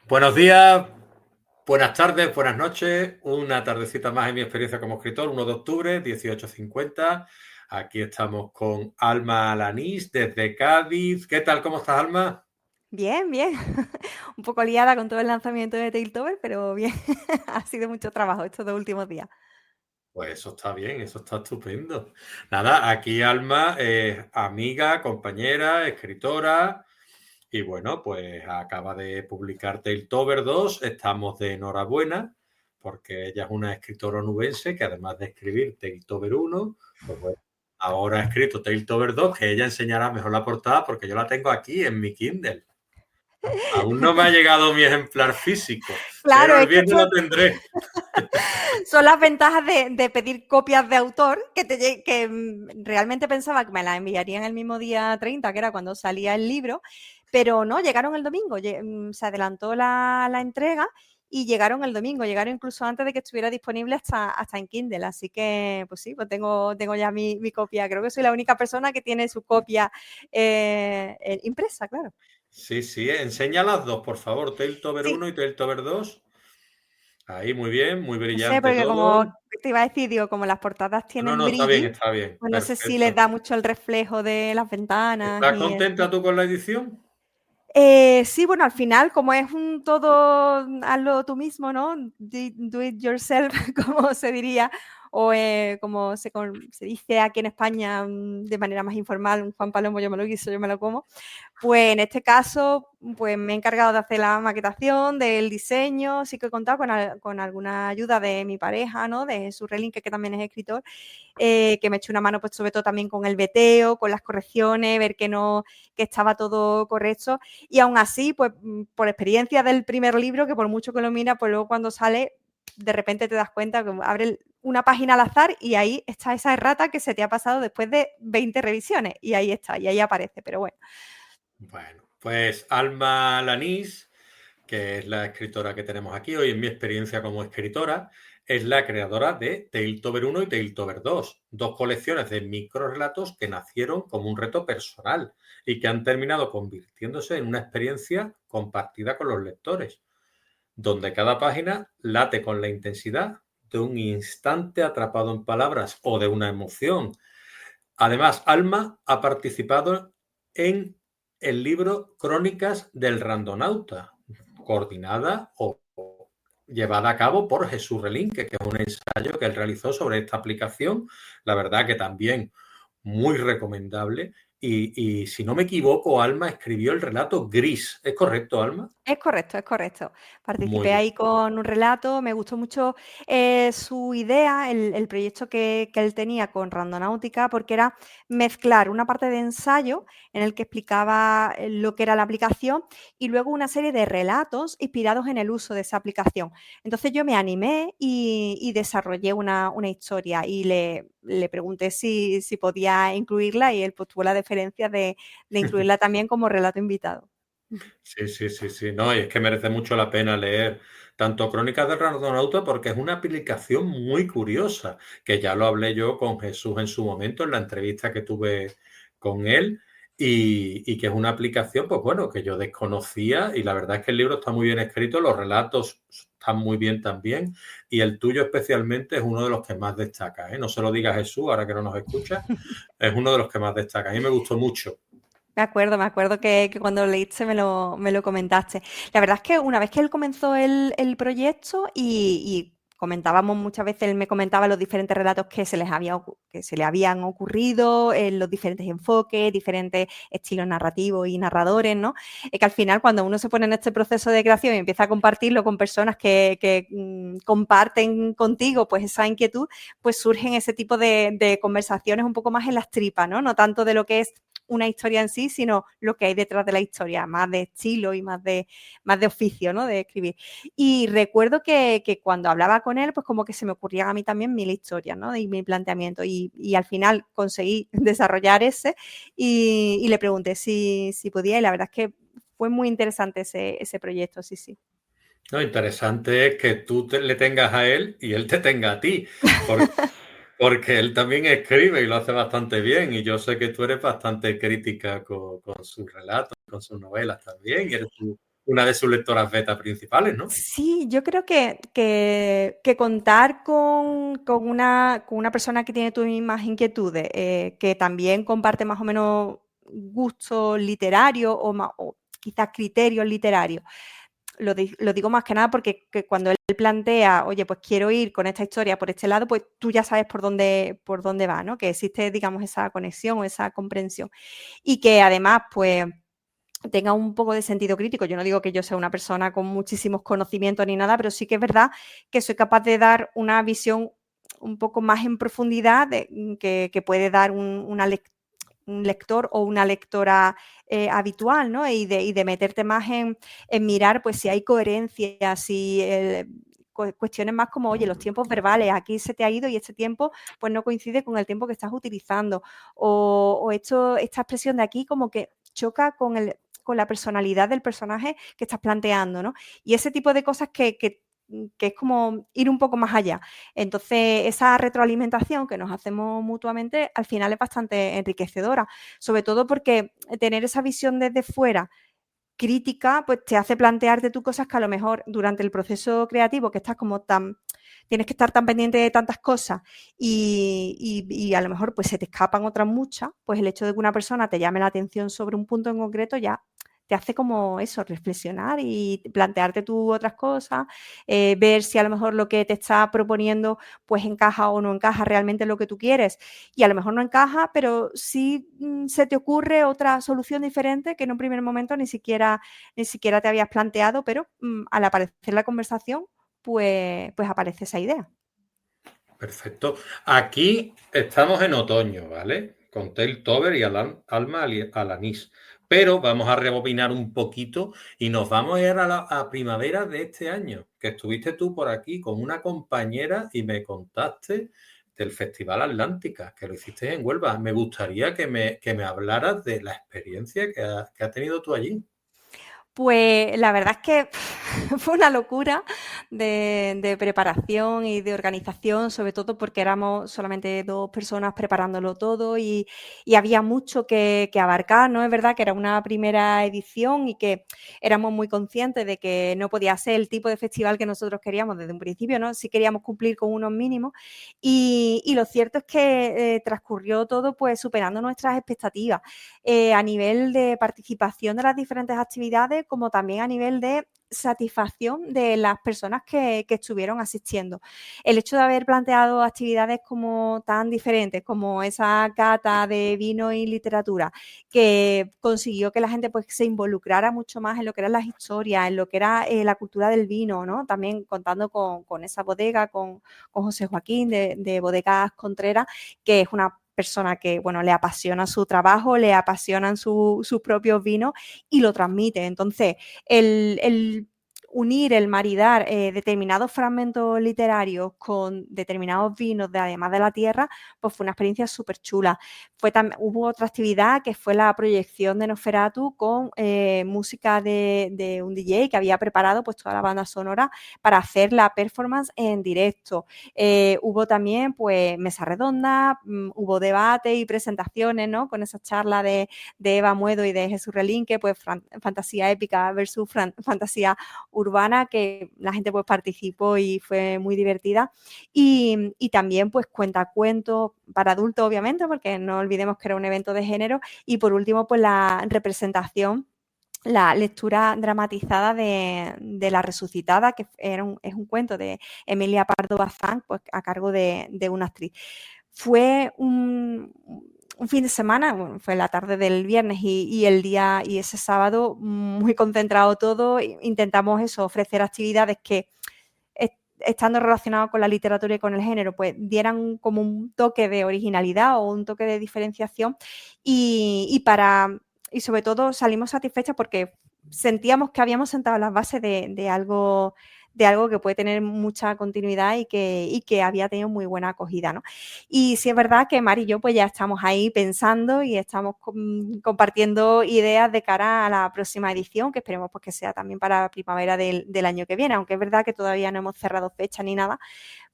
Buenos días, buenas tardes, buenas noches. Una tardecita más en mi experiencia como escritor, 1 de octubre, 18:50. Aquí estamos con Alma Alanís desde Cádiz. ¿Qué tal? ¿Cómo estás, Alma? Bien, bien. Un poco liada con todo el lanzamiento de Tailtober, pero bien. Ha sido mucho trabajo estos 2 últimos días. Pues eso está bien, eso está estupendo. Nada, aquí Alma es amiga, compañera, escritora y bueno, pues acaba de publicar Tailtober 2. Estamos de enhorabuena porque ella es una escritora onubense que además de escribir Tailtober 1, pues bueno, ahora ha escrito Tailtober 2, que ella enseñará mejor la portada porque yo la tengo aquí en mi Kindle. Aún no me ha llegado mi ejemplar físico, Claro, pero el es que viernes lo tendré. son las ventajas de pedir copias de autor, que realmente pensaba que me las enviarían el mismo día 30, que era cuando salía el libro, pero no, llegaron el domingo, se adelantó la entrega y llegaron el domingo, llegaron incluso antes de que estuviera disponible hasta en Kindle, así que pues sí, pues tengo ya mi copia, creo que soy la única persona que tiene su copia impresa, claro. Sí, sí, enseña las dos, por favor, Tailtober Sí, 1 y Tailtober 2. Ahí, muy bien, muy no sé, brillante porque todo. como te iba a decir, digo, como las portadas No, tienen no, brilli, está bien, pues no sé si les perfecto. da mucho el reflejo de las ventanas ¿Estás y contenta eso. tú con la edición? Sí, bueno, al final, como es un todo hazlo tú mismo, ¿no? Do it yourself, como se diría, o como se dice aquí en España de manera más informal, un Juan Palomo, yo me lo guiso, yo me lo como. Pues en este caso, pues me he encargado de hacer la maquetación, del diseño, sí que he contado con alguna ayuda de mi pareja, ¿no? De Jesús Relin, que también es escritor, que me echó una mano, pues sobre todo también con el veteo, con las correcciones, ver que estaba todo correcto. Y aún así, pues por experiencia del primer libro, que por mucho que lo mira, pues luego cuando sale, de repente te das cuenta que abre una página al azar y ahí está esa errata que se te ha pasado después de 20 revisiones y ahí está, y ahí aparece, pero bueno. Bueno, pues Alma Lanís, que es la escritora que tenemos aquí hoy en mi experiencia como escritora, es la creadora de Tailtober 1 y Tailtober 2, dos colecciones de microrelatos que nacieron como un reto personal y que han terminado convirtiéndose en una experiencia compartida con los lectores, donde cada página late con la intensidad de un instante atrapado en palabras o de una emoción. Además, Alma ha participado en el libro Crónicas del Randonauta, coordinada o llevada a cabo por Jesús Relín, que es un ensayo que él realizó sobre esta aplicación. La verdad que también muy recomendable. Y si no me equivoco, Alma escribió el relato Gris. ¿Es correcto, Alma? Es correcto, es correcto. Muy Participé bien. ahí con un relato, me gustó mucho su idea, el proyecto que él tenía con Randonáutica, porque era mezclar una parte de ensayo en el que explicaba lo que era la aplicación y luego una serie de relatos inspirados en el uso de esa aplicación. Entonces yo me animé y desarrollé una historia y le pregunté si podía incluirla y él pues, tuvo la deferencia de incluirla también como relato invitado. Sí, sí, sí, sí. No, y es que merece mucho la pena leer tanto Crónicas del Randonauta porque es una aplicación muy curiosa, que ya lo hablé yo con Jesús en su momento, en la entrevista que tuve con él, y que es una aplicación, pues bueno, que yo desconocía, y la verdad es que el libro está muy bien escrito, los relatos están muy bien también, y el tuyo especialmente es uno de los que más destaca, ¿eh? No se lo diga a Jesús, ahora que no nos escucha, es uno de los que más destaca. A mí me gustó mucho. Me acuerdo que cuando lo leíste me lo comentaste. La verdad es que una vez que él comenzó el proyecto y comentábamos muchas veces, él me comentaba los diferentes relatos que que se le habían ocurrido, los diferentes enfoques, diferentes estilos narrativos y narradores, ¿no? Es que al final cuando uno se pone en este proceso de creación y empieza a compartirlo con personas que comparten contigo pues esa inquietud, pues surgen ese tipo de conversaciones un poco más en las tripas, ¿no? No tanto de lo que es una historia en sí, sino lo que hay detrás de la historia, más de estilo y más de oficio, ¿no? De escribir. Y recuerdo que cuando hablaba con él, pues como que se me ocurrían a mí también mil historias, ¿no? Y mi planteamiento. Y al final conseguí desarrollar ese y le pregunté si podía y la verdad es que fue muy interesante ese proyecto, sí, sí. Lo interesante es que le tengas a él y él te tenga a ti, por- porque él también escribe y lo hace bastante bien. Y yo sé que tú eres bastante crítica con sus relatos, con sus novelas también. Y eres tú. una de sus lectoras beta principales, ¿no? Sí, yo creo que contar con una persona que tiene tus mismas inquietudes, que también comparte más o menos gustos literarios o quizás criterios literarios. Lo digo más que nada porque cuando él plantea, oye, pues quiero ir con esta historia por este lado, pues tú ya sabes por dónde va, ¿no? Que existe, digamos, esa conexión o esa comprensión. Y que además, pues tenga un poco de sentido crítico. Yo no digo que yo sea una persona con muchísimos conocimientos ni nada, pero sí que es verdad que soy capaz de dar una visión un poco más en profundidad que puede dar un lector o una lectora habitual, ¿no? Y de meterte más en mirar pues si hay coherencia, si cuestiones más como, oye, los tiempos verbales, aquí se te ha ido y este tiempo pues no coincide con el tiempo que estás utilizando, o esta expresión de aquí como que choca con la personalidad del personaje que estás planteando, ¿no? Y ese tipo de cosas que es como ir un poco más allá. Entonces, esa retroalimentación que nos hacemos mutuamente al final es bastante enriquecedora, sobre todo porque tener esa visión desde fuera crítica, pues te hace plantearte tú cosas que a lo mejor durante el proceso creativo que estás como tan, tienes que estar tan pendiente de tantas cosas y a lo mejor pues se te escapan otras muchas, pues el hecho de que una persona te llame la atención sobre un punto en concreto ya te hace como eso, reflexionar y plantearte tú otras cosas, ver si a lo mejor lo que te está proponiendo pues encaja o no encaja realmente en lo que tú quieres y a lo mejor no encaja, pero sí se te ocurre otra solución diferente que en un primer momento ni siquiera te habías planteado, pero al aparecer la conversación, pues aparece esa idea. Perfecto. Aquí estamos en otoño, ¿vale? Con Tailtober y Alma Alanís. Pero vamos a rebobinar un poquito y nos vamos a ir a primavera de este año, que estuviste tú por aquí con una compañera y me contaste del Festival Atlántica, que lo hiciste en Huelva. Me gustaría que me hablaras de la experiencia que has tenido tú allí. Pues la verdad es que fue una locura de preparación y de organización, sobre todo porque éramos solamente 2 personas preparándolo todo y había mucho que abarcar, ¿no? Es verdad que era una primera edición y que éramos muy conscientes de que no podía ser el tipo de festival que nosotros queríamos desde un principio, ¿no? Sí queríamos cumplir con unos mínimos y lo cierto es que transcurrió todo pues superando nuestras expectativas. A nivel de participación de las diferentes actividades, como también a nivel de satisfacción de las personas que estuvieron asistiendo. El hecho de haber planteado actividades como tan diferentes, como esa cata de vino y literatura, que consiguió que la gente pues, se involucrara mucho más en lo que eran las historias, en lo que era la cultura del vino, ¿no? También contando con esa bodega, con José Joaquín de Bodegas Contreras, que es una persona que, bueno, le apasiona su trabajo, le apasionan sus propios vinos y lo transmite. Entonces, el unir, el maridar determinados fragmentos literarios con determinados vinos, además de la tierra, pues fue una experiencia súper chula. Hubo otra actividad que fue la proyección de Nosferatu con música de un DJ que había preparado pues toda la banda sonora para hacer la performance en directo. Hubo también pues mesa redonda, hubo debate y presentaciones, ¿no? Con esa charla de Eva Muedo y de Jesús Relinque, pues fantasía épica versus fantasía urbana, que la gente pues participó y fue muy divertida. Y también pues cuentacuentos para adultos, obviamente, porque no olvidemos que era un evento de género. Y por último, pues la representación, la lectura dramatizada de La Resucitada, que es un cuento de Emilia Pardo Bazán, pues a cargo de una actriz. Fue un fin de semana, bueno, fue la tarde del viernes y el día y ese sábado muy concentrado todo. Intentamos eso, ofrecer actividades que estando relacionados con la literatura y con el género, pues dieran como un toque de originalidad o un toque de diferenciación y sobre todo salimos satisfechas porque sentíamos que habíamos sentado las bases de algo que puede tener mucha continuidad y que había tenido muy buena acogida, ¿no? Y sí es verdad que Mari y yo pues ya estamos ahí pensando y estamos compartiendo ideas de cara a la próxima edición, que esperemos pues que sea también para la primavera del año que viene, aunque es verdad que todavía no hemos cerrado fecha ni nada,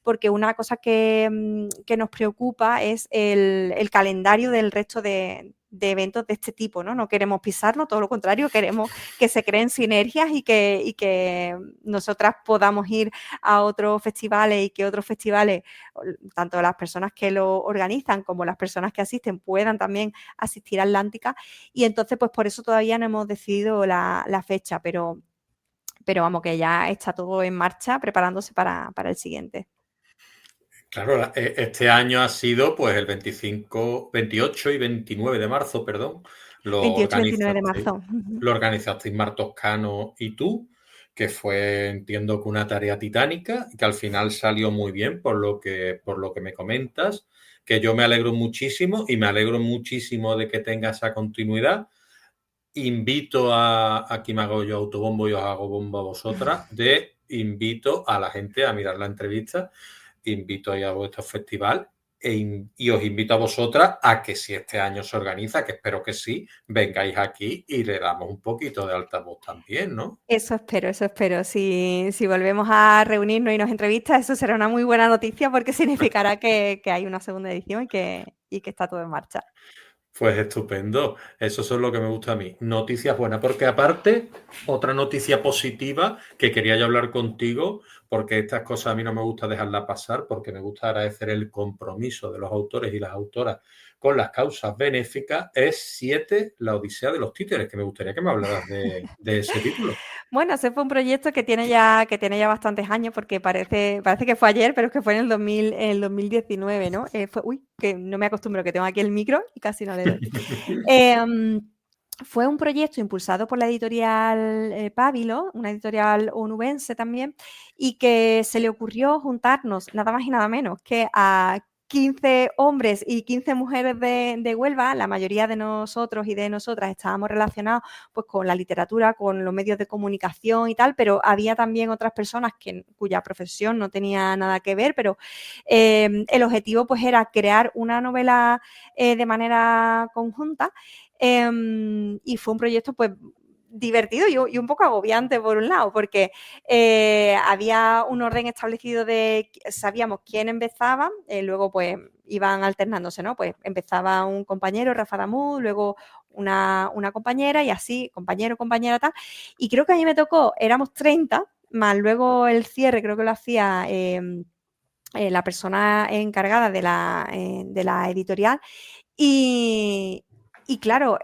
porque una cosa que nos preocupa es el calendario del resto de eventos de este tipo, ¿no? No queremos pisarnos, todo lo contrario, queremos que se creen sinergias y que nosotras podamos ir a otros festivales y que otros festivales, tanto las personas que lo organizan como las personas que asisten, puedan también asistir a Atlántica. Y entonces, pues por eso todavía no hemos decidido la fecha, pero vamos, que ya está todo en marcha preparándose para el siguiente. Claro, este año ha sido pues el 25, 28 y 29 de marzo, perdón. Lo 28 y 29 de organizasteis, marzo. lo organizasteis Mar Toscano y tú, que fue, entiendo que una tarea titánica y que al final salió muy bien por lo que me comentas, que yo me alegro muchísimo y me alegro muchísimo de que tenga esa continuidad. Invito aquí me hago yo autobombo y os hago bombo a vosotras, invito a la gente a mirar la entrevista, invito a vuestro festival y os invito a vosotras a que si este año se organiza, que espero que sí, vengáis aquí y le damos un poquito de altavoz también, ¿no? Eso espero, eso espero. Si volvemos a reunirnos y nos entrevistas, eso será una muy buena noticia porque significará que hay una segunda edición y que está todo en marcha. Pues estupendo, eso es lo que me gusta a mí. Noticias buenas, porque aparte, otra noticia positiva que quería yo hablar contigo, porque estas cosas a mí no me gusta dejarlas pasar, porque me gusta agradecer el compromiso de los autores y las autoras con las causas benéficas, es 7, La Odisea de los Títeres, que me gustaría que me hablaras de ese título. Bueno, ese fue un proyecto que tiene ya bastantes años, porque parece que fue ayer, pero es que fue en el 2019, ¿no? Que no me acostumbro, que tengo aquí el micro y casi no le doy. Fue un proyecto impulsado por la editorial Pábilo, una editorial onubense también, y que se le ocurrió juntarnos nada más y nada menos que a 15 hombres y 15 mujeres de Huelva. La mayoría de nosotros y de nosotras estábamos relacionados pues, con la literatura, con los medios de comunicación y tal, pero había también otras personas cuya profesión no tenía nada que ver, pero el objetivo pues, era crear una novela de manera conjunta. Y fue un proyecto pues divertido y un poco agobiante por un lado, porque había un orden establecido sabíamos quién empezaba, luego pues iban alternándose, ¿no? Pues empezaba un compañero, Rafa Damú, luego una compañera y así, compañero, compañera, tal. Y creo que a mí me tocó, éramos 30, más luego el cierre creo que lo hacía la persona encargada de la editorial. Y claro,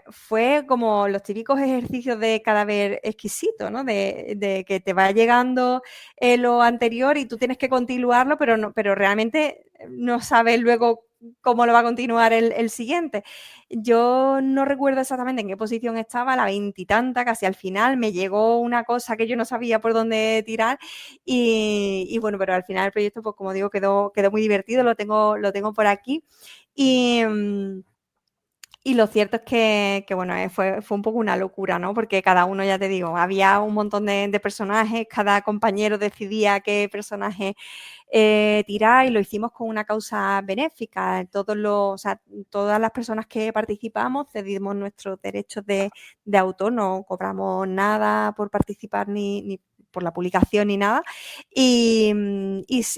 fue como los típicos ejercicios de cadáver exquisito, ¿no? De que te va llegando lo anterior y tú tienes que continuarlo, pero realmente no sabes luego cómo lo va a continuar el siguiente. Yo no recuerdo exactamente en qué posición estaba, la 20 y tanta, casi al final, me llegó una cosa que yo no sabía por dónde tirar y bueno, pero al final el proyecto, pues como digo, quedó muy divertido, lo tengo por aquí. Y lo cierto es que bueno, fue un poco una locura, ¿no? Porque cada uno, ya te digo, había un montón de personajes, cada compañero decidía qué personaje tirar y lo hicimos con una causa benéfica. Todas las personas que participamos cedimos nuestros derechos de autor, no cobramos nada por participar ni por la publicación ni nada. Y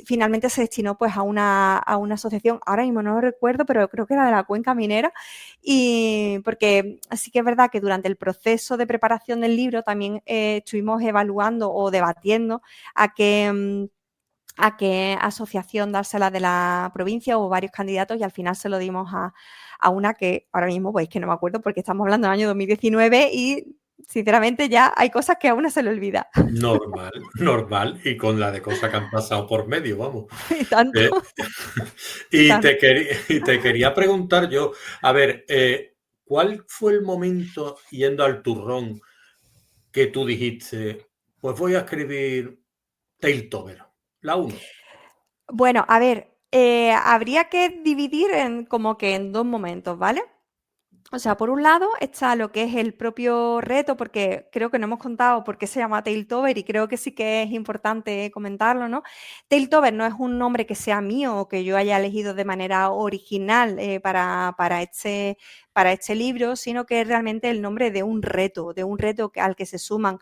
finalmente se destinó pues a una asociación, ahora mismo no lo recuerdo, pero creo que era de la Cuenca Minera. Y porque sí que es verdad que durante el proceso de preparación del libro también estuvimos evaluando o debatiendo a qué asociación dársela de la provincia. Hubo varios candidatos y al final se lo dimos a una que ahora mismo pues que no me acuerdo porque estamos hablando del año 2019 y sinceramente ya hay cosas que a una se le olvida. Normal, y con la de cosas que han pasado por medio, vamos. Y tanto. Eh, Y tanto. y te quería preguntar yo, a ver, ¿cuál fue el momento yendo al turrón que tú dijiste, pues voy a escribir Tailtober, la 1? Bueno, a ver, habría que dividir como que en dos momentos, ¿vale? O sea, por un lado está lo que es el propio reto, porque creo que no hemos contado por qué se llama Tailtober y creo que sí que es importante comentarlo, ¿no? Tailtober no es un nombre que sea mío o que yo haya elegido de manera original para para este libro, sino que es realmente el nombre de un reto al que se suman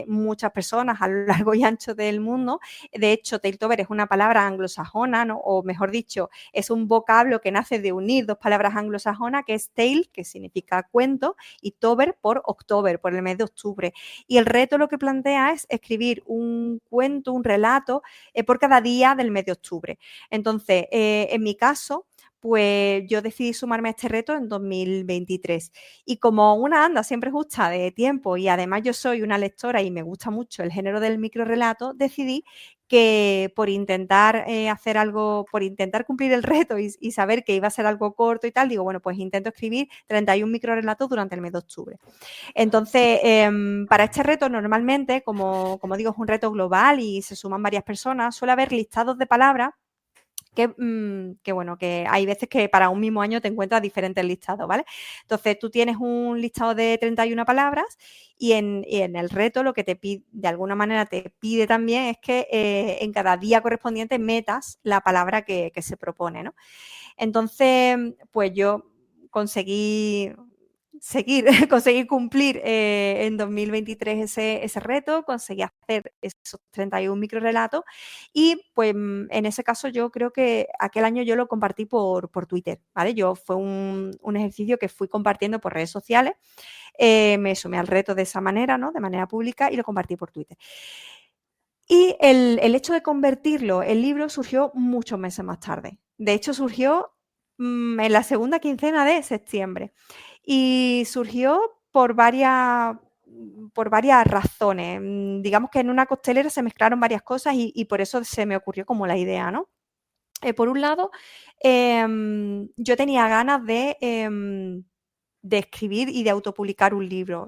muchas personas a lo largo y ancho del mundo. De hecho, Tailtober es una palabra anglosajona, ¿no? O mejor dicho, es un vocablo que nace de unir dos palabras anglosajonas, que es tale, que significa cuento, y tober por october, por el mes de octubre. Y el reto lo que plantea es escribir un cuento, un relato, por cada día del mes de octubre. Entonces, en mi caso, pues yo decidí sumarme a este reto en 2023. Y como una anda siempre justa de tiempo y además yo soy una lectora y me gusta mucho el género del microrrelato, decidí que por intentar hacer algo, por intentar cumplir el reto y saber que iba a ser algo corto y tal, digo, bueno, pues intento escribir 31 microrelatos durante el mes de octubre. Entonces, para este reto normalmente, como digo, es un reto global y se suman varias personas, suele haber listados de palabras que hay veces que para un mismo año te encuentras diferentes listados, ¿vale? Entonces, tú tienes un listado de 31 palabras y en el reto lo que te pide, de alguna manera te pide también es que en cada día correspondiente metas la palabra que se propone, ¿no? Entonces, pues yo conseguí conseguir cumplir en 2023 ese reto, conseguí hacer esos 31 microrelatos y pues en ese caso yo creo que aquel año yo lo compartí por Twitter, ¿vale? Fue un ejercicio que fui compartiendo por redes sociales, me sumé al reto de esa manera, ¿no? De manera pública y lo compartí por Twitter. Y el hecho de convertirlo en libro surgió muchos meses más tarde. De hecho, surgió en la segunda quincena de septiembre. Y surgió por varias razones. Digamos que en una costelera se mezclaron varias cosas y por eso se me ocurrió como la idea, ¿no? Por un lado, yo tenía ganas de escribir y de autopublicar un libro.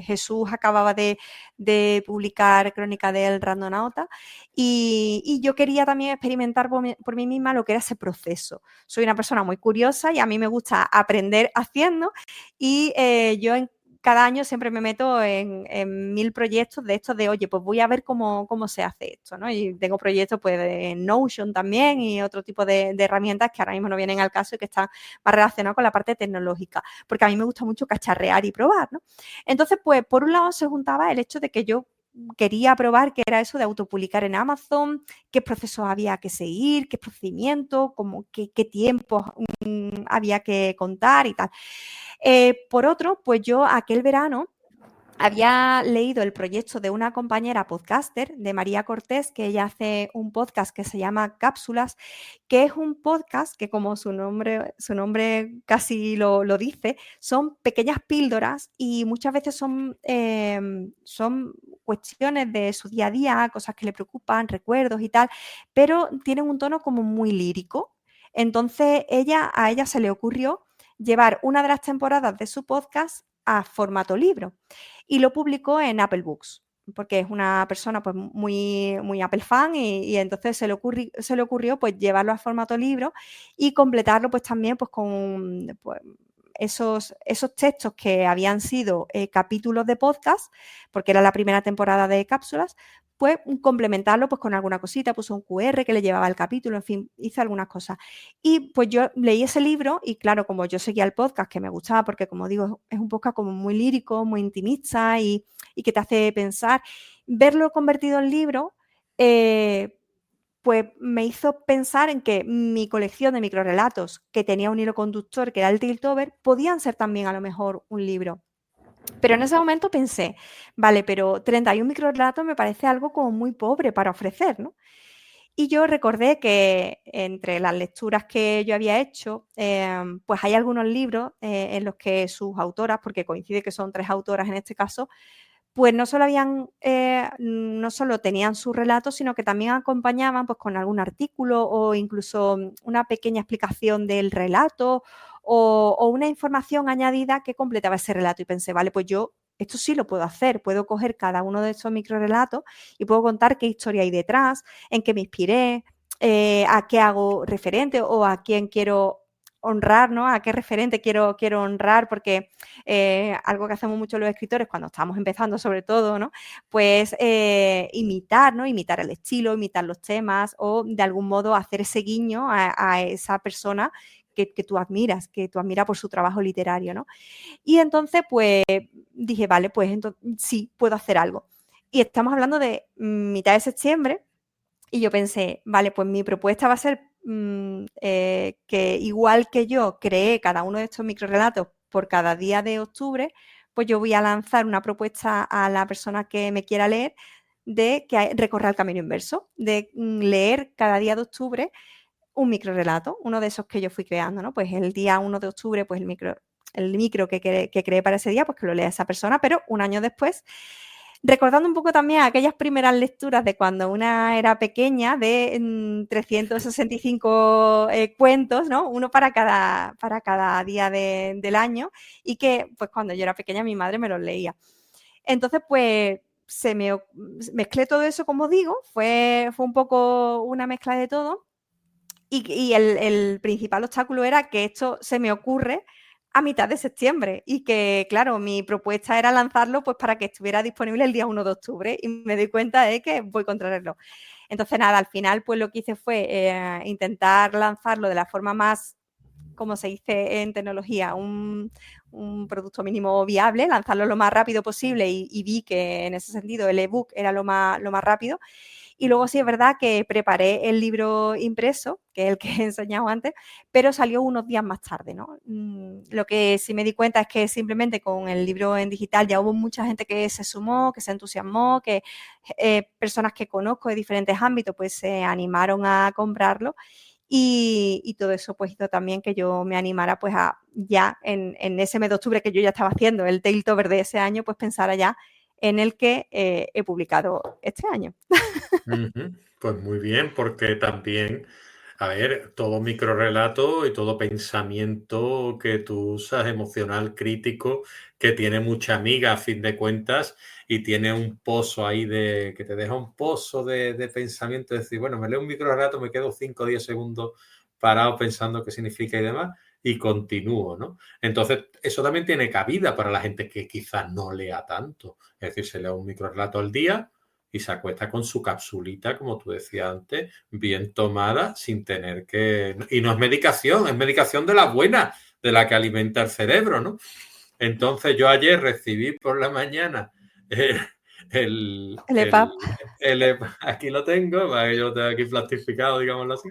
Jesús acababa de publicar Crónica del Randonauta y yo quería también experimentar por mí misma lo que era ese proceso. Soy una persona muy curiosa y a mí me gusta aprender haciendo y yo cada año siempre me meto en 1000 proyectos de estos de, oye, pues voy a ver cómo se hace esto, ¿no? Y tengo proyectos pues en Notion también y otro tipo de herramientas que ahora mismo no vienen al caso y que están más relacionados con la parte tecnológica, porque a mí me gusta mucho cacharrear y probar, ¿no? Entonces, pues, por un lado se juntaba el hecho de que yo quería probar qué era eso de autopublicar en Amazon, qué procesos había que seguir, qué procedimientos, qué tiempos había que contar y tal. Por otro, pues yo aquel verano había leído el proyecto de una compañera podcaster, de María Cortés, que ella hace un podcast que se llama Cápsulas, que es un podcast que, como su nombre casi lo dice, son pequeñas píldoras y muchas veces son cuestiones de su día a día, cosas que le preocupan, recuerdos y tal, pero tienen un tono como muy lírico. Entonces, a ella se le ocurrió llevar una de las temporadas de su podcast a formato libro y lo publicó en Apple Books, porque es una persona pues muy, muy Apple fan y entonces se le ocurrió pues llevarlo a formato libro y completarlo pues también pues con pues, esos textos que habían sido capítulos de podcast, porque era la primera temporada de cápsulas, pues complementarlo pues con alguna cosita, puso un QR que le llevaba el capítulo, en fin, hice algunas cosas. Y pues yo leí ese libro y claro, como yo seguía el podcast, que me gustaba, porque como digo, es un podcast como muy lírico, muy intimista y que te hace pensar, verlo convertido en libro, pues me hizo pensar en que mi colección de microrelatos, que tenía un hilo conductor, que era el Tailtober, podían ser también a lo mejor un libro. Pero en ese momento pensé, vale, pero 31 microrelatos me parece algo como muy pobre para ofrecer, ¿no? Y yo recordé que entre las lecturas que yo había hecho, pues hay algunos libros en los que sus autoras, porque coincide que son 3 autoras en este caso, pues no solo tenían sus relatos, sino que también acompañaban pues, con algún artículo o incluso una pequeña explicación del relato o una información añadida que completaba ese relato. Y pensé, vale, pues yo esto sí lo puedo hacer, puedo coger cada uno de estos microrelatos y puedo contar qué historia hay detrás, en qué me inspiré, a qué hago referente o a quién quiero honrar, ¿no? A qué referente quiero honrar, porque algo que hacemos mucho los escritores cuando estamos empezando sobre todo, ¿no? Pues imitar, ¿no? Imitar el estilo, imitar los temas o de algún modo hacer ese guiño a esa persona que tú admiras por su trabajo literario, ¿no? Y entonces, pues dije, vale, pues entonces, sí, puedo hacer algo. Y estamos hablando de mitad de septiembre y yo pensé, vale, pues mi propuesta va a ser que igual que yo creé cada uno de estos microrelatos por cada día de octubre, pues yo voy a lanzar una propuesta a la persona que me quiera leer de que recorra el camino inverso, de leer cada día de octubre un microrelato, uno de esos que yo fui creando, ¿no? Pues el día 1 de octubre, pues el micro que creé para ese día, pues que lo lea esa persona, pero un año después, recordando un poco también aquellas primeras lecturas de cuando una era pequeña, de 365 cuentos, ¿no? Uno para cada día del año, y que pues cuando yo era pequeña mi madre me los leía. Entonces, pues mezclé todo eso, como digo, fue un poco una mezcla de todo. Y el principal obstáculo era que esto se me ocurre a mitad de septiembre y que, claro, mi propuesta era lanzarlo pues para que estuviera disponible el día 1 de octubre y me doy cuenta de que voy contra el reloj. Entonces, nada, al final pues lo que hice fue intentar lanzarlo de la forma más, como se dice en tecnología, un producto mínimo viable, lanzarlo lo más rápido posible y vi que en ese sentido el ebook era lo más rápido. Y luego sí es verdad que preparé el libro impreso, que es el que he enseñado antes, pero salió unos días más tarde, ¿no? Lo que sí me di cuenta es que simplemente con el libro en digital ya hubo mucha gente que se sumó, que se entusiasmó, que personas que conozco de diferentes ámbitos pues se animaron a comprarlo. Y todo eso pues hizo también que yo me animara pues a ya en ese mes de octubre que yo ya estaba haciendo el Tailtober de ese año, pues pensara ya en el que he publicado este año. Pues muy bien, porque también, a ver, todo microrelato y todo pensamiento que tú usas, emocional, crítico, que tiene mucha amiga a fin de cuentas y tiene un pozo ahí que te deja un pozo de pensamiento, de decir, bueno, me leo un microrelato, me quedo 5 o 10 segundos parado pensando qué significa y demás y continúo, ¿no? Entonces, eso también tiene cabida para la gente que quizás no lea tanto. Es decir, se lee un microrelato al día y se acuesta con su capsulita, como tú decías antes, bien tomada, sin tener que... Y no es medicación de la buena, de la que alimenta el cerebro, ¿no? Entonces yo ayer recibí por la mañana El EPUB. aquí lo tengo, yo lo tengo aquí plastificado, digámoslo así,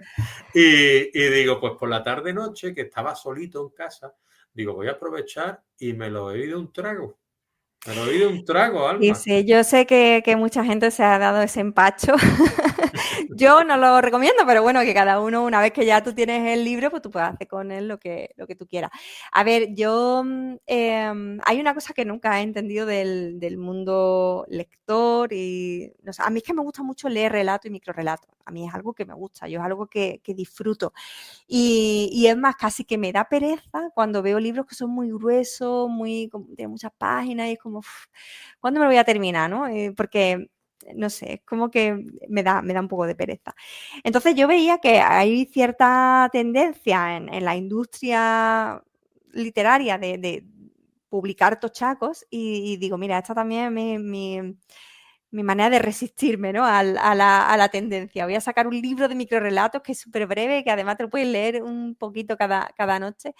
y digo, pues por la tarde-noche, que estaba solito en casa, digo, voy a aprovechar y me lo he ido un trago. Me lo he ido un trago, Sí, Alma. sí, yo sé que mucha gente se ha dado ese empacho. Yo no lo recomiendo, pero bueno, que cada uno, una vez que ya tú tienes el libro, pues tú puedes hacer con él lo que tú quieras. A ver, yo hay una cosa que nunca he entendido del mundo lector y no sé, a mí es que me gusta mucho leer relatos y microrelatos. A mí es algo que me gusta, yo es algo que disfruto. Y es más, casi que me da pereza cuando veo libros que son muy gruesos, de muchas páginas, y es como, ¿cuándo me lo voy a terminar? ¿No? Porque, no sé, es como que me da un poco de pereza. Entonces yo veía que hay cierta tendencia en la industria literaria de publicar tochacos y digo, mira, esta también es mi manera de resistirme, ¿no? a la tendencia. Voy a sacar un libro de microrelatos que es súper breve, que además te lo puedes leer un poquito cada noche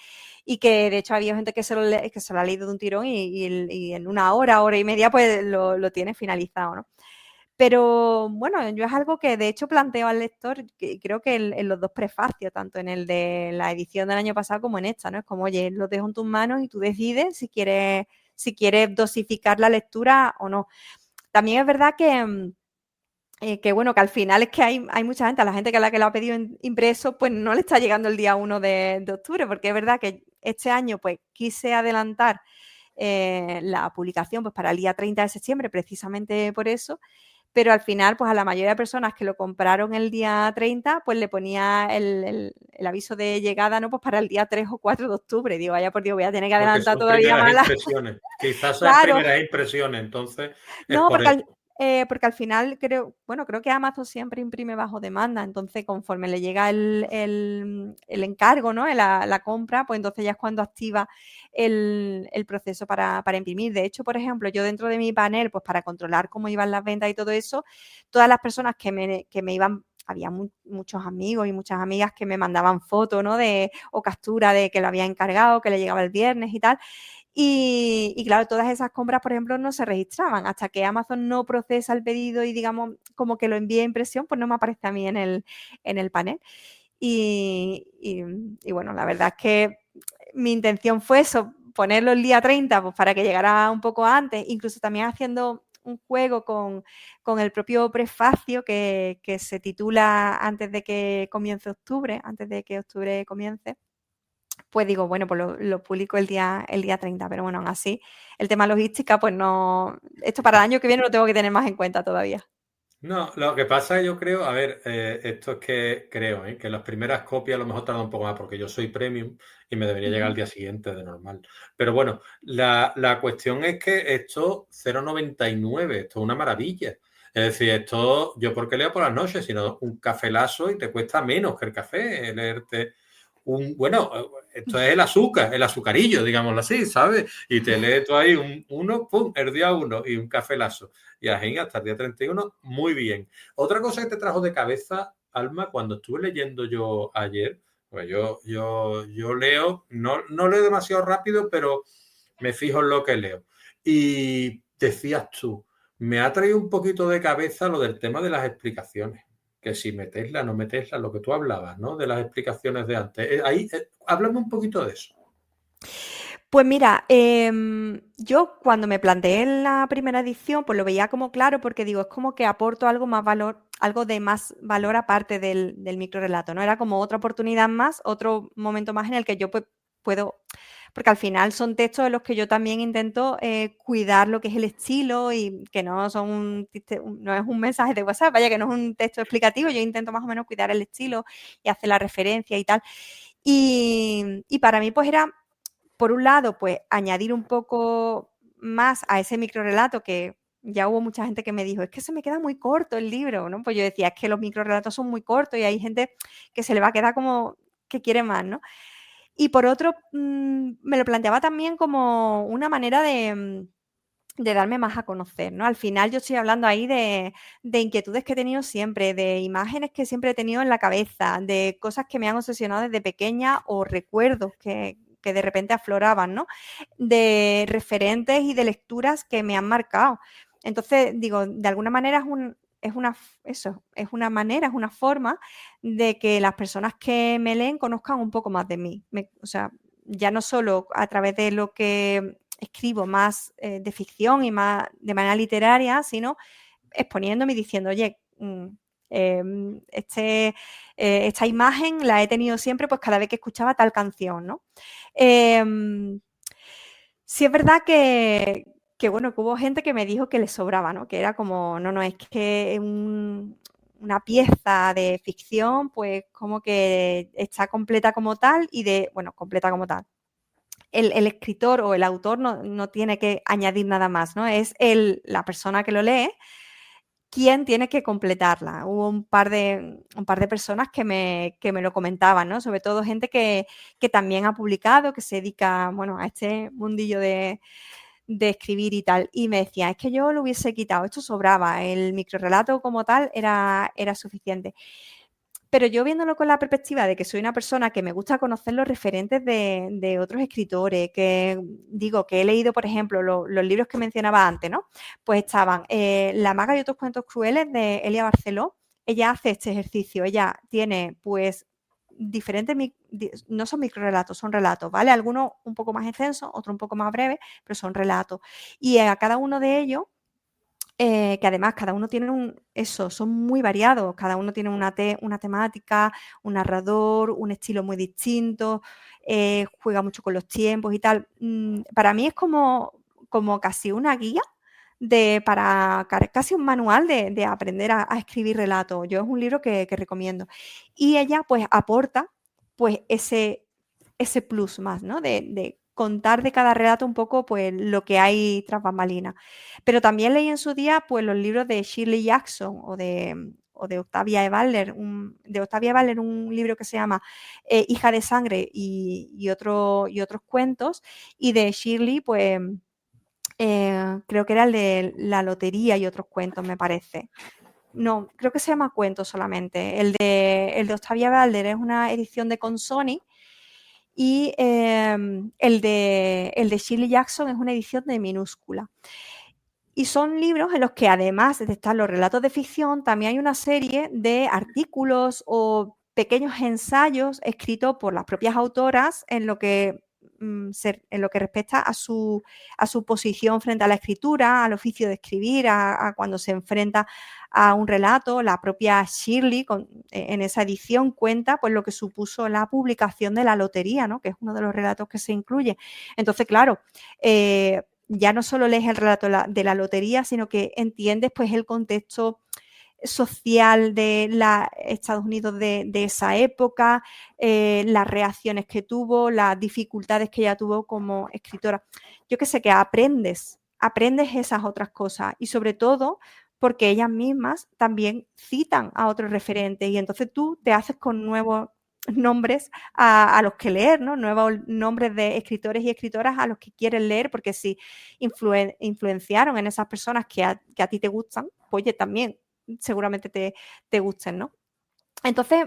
y que de hecho había gente que se lo ha leído de un tirón y en una hora y media pues lo tiene finalizado, ¿no? Pero bueno, yo es algo que de hecho planteo al lector, que creo que en los dos prefacios, tanto en el de la edición del año pasado como en esta, ¿no? Es como, oye, lo dejo en tus manos y tú decides si quieres dosificar la lectura o no. También es verdad que bueno, que al final es que hay mucha gente, a la gente que lo ha pedido impreso, pues no le está llegando el día 1 de octubre, porque es verdad que este año pues quise adelantar la publicación pues para el día 30 de septiembre, precisamente por eso, pero al final pues a la mayoría de personas que lo compraron el día 30 pues le ponía el aviso de llegada, ¿no? Pues para el día 3 o 4 de octubre. Digo, vaya por Dios, voy a tener que Porque adelantar son todavía primeras más la... impresiones. Quizás son Claro, primeras impresiones, entonces es no, por eso. porque al final creo que Amazon siempre imprime bajo demanda, entonces conforme le llega el encargo, ¿no? La compra, pues entonces ya es cuando activa el proceso para imprimir. De hecho, por ejemplo, yo dentro de mi panel, pues para controlar cómo iban las ventas y todo eso, todas las personas que me iban había muchos amigos y muchas amigas que me mandaban fotos, ¿no? O captura de que lo había encargado, que le llegaba el viernes y tal. Y claro, todas esas compras, por ejemplo, no se registraban. Hasta que Amazon no procesa el pedido y, digamos, como que lo envía a impresión, pues no me aparece a mí en el panel. Y bueno, la verdad es que mi intención fue eso, ponerlo el día 30 pues para que llegara un poco antes, incluso también haciendo un juego con el propio prefacio que se titula antes de que comience octubre, antes de que octubre comience. Pues digo, bueno, pues lo publico el día 30, pero bueno, aún así, el tema logística, pues no, esto para el año que viene lo tengo que tener más en cuenta todavía. No, lo que pasa, yo creo, a ver, esto es que creo, que las primeras copias a lo mejor tardan un poco más porque yo soy premium y me debería llegar al día siguiente de normal. Pero bueno, la cuestión es que esto 0,99, esto es una maravilla. Es decir, esto yo porque leo por las noches, sino un cafelazo y te cuesta menos que el café leerte bueno, esto es el azucarillo, digámoslo así, ¿sabes? Y te lees tú ahí uno, pum, el día uno y un cafelazo. Y así hasta el día 31, muy bien. Otra cosa que te trajo de cabeza, Alma, cuando estuve leyendo yo ayer, pues yo leo, no leo demasiado rápido, pero me fijo en lo que leo. Y decías tú, me ha traído un poquito de cabeza lo del tema de las explicaciones. Que si meterla, no meterla, lo que tú hablabas, ¿no? De las explicaciones de antes. Ahí, háblame un poquito de eso. Pues mira, yo cuando me planteé la primera edición, pues lo veía como claro, porque digo, es como que aporto algo más valor, algo de más valor aparte del microrelato, ¿no? Era como otra oportunidad más, otro momento más en el que yo pues, puedo, porque al final son textos en los que yo también intento cuidar lo que es el estilo y que no son no es un mensaje de WhatsApp, vaya que no es un texto explicativo, yo intento más o menos cuidar el estilo y hacer la referencia y tal. Y para mí pues era por un lado, pues añadir un poco más a ese microrelato que ya hubo mucha gente que me dijo, es que se me queda muy corto el libro, ¿no? Pues yo decía, es que los microrelatos son muy cortos y hay gente que se le va a quedar como que quiere más, ¿no? Y por otro, me lo planteaba también como una manera de darme más a conocer, ¿no? Al final yo estoy hablando ahí de inquietudes que he tenido siempre, de imágenes que siempre he tenido en la cabeza, de cosas que me han obsesionado desde pequeña o recuerdos que de repente afloraban, ¿no? De referentes y de lecturas que me han marcado. Entonces, digo, de alguna manera es una manera, es una forma de que las personas que me leen conozcan un poco más de mí. O sea, ya no solo a través de lo que escribo más de ficción y más de manera literaria, sino exponiéndome y diciendo, oye, esta imagen la he tenido siempre pues cada vez que escuchaba tal canción, ¿no? Sí es verdad bueno, que hubo gente que me dijo que le sobraba, ¿no? Que era como, no, es que una pieza de ficción, pues como que está completa como tal bueno, completa como tal. El escritor o el autor no tiene que añadir nada más, ¿no? Es la persona que lo lee quien tiene que completarla. Hubo un par de personas que me lo comentaban, ¿no? Sobre todo gente que también ha publicado, que se dedica, bueno, a este mundillo de escribir y tal. Y me decía, es que yo lo hubiese quitado, esto sobraba, el microrelato como tal era suficiente. Pero yo viéndolo con la perspectiva de que soy una persona que me gusta conocer los referentes de otros escritores, que digo que he leído, por ejemplo, los libros que mencionaba antes, ¿no? Pues estaban La maga y otros cuentos crueles de Elia Barceló. Ella hace este ejercicio, ella tiene pues diferentes, no son microrelatos, son relatos, ¿vale? Algunos un poco más extensos, otros un poco más breves, pero son relatos. Y a cada uno de ellos que además cada uno tiene son muy variados, cada uno tiene una temática, un narrador, un estilo muy distinto, juega mucho con los tiempos y tal. Para mí es como casi una guía casi un manual de aprender a escribir relatos. Yo es un libro que recomiendo. Y ella pues aporta pues ese plus más, ¿no? De contar de cada relato un poco pues lo que hay tras bambalinas. Pero también leí en su día pues los libros de Shirley Jackson o de Octavia E. Butler, un libro que se llama Hija de Sangre y otros cuentos, y de Shirley pues creo que era el de La Lotería y otros cuentos, me parece. no, creo que se llama Cuento solamente. El de Octavia Butler es una edición de Consoni y el de Shirley Jackson es una edición de Minúscula. Y son libros en los que, además de estar los relatos de ficción, también hay una serie de artículos o pequeños ensayos escritos por las propias autoras en lo que, en lo que respecta a su posición frente a la escritura, al oficio de escribir, a cuando se enfrenta a un relato. La propia Shirley, en esa edición, cuenta pues lo que supuso la publicación de La lotería, ¿no? Que es uno de los relatos que se incluye. Entonces, claro, ya no solo lees el relato de la lotería, sino que entiendes pues el contexto social de Estados Unidos de esa época, las reacciones que tuvo, las dificultades que ella tuvo como escritora. Yo que sé, que aprendes esas otras cosas y sobre todo porque ellas mismas también citan a otros referentes y entonces tú te haces con nuevos nombres a los que leer, ¿no? Nuevos nombres de escritores y escritoras a los que quieres leer, porque si influenciaron en esas personas que a ti te gustan, pues oye, también seguramente te gusten, ¿no? Entonces,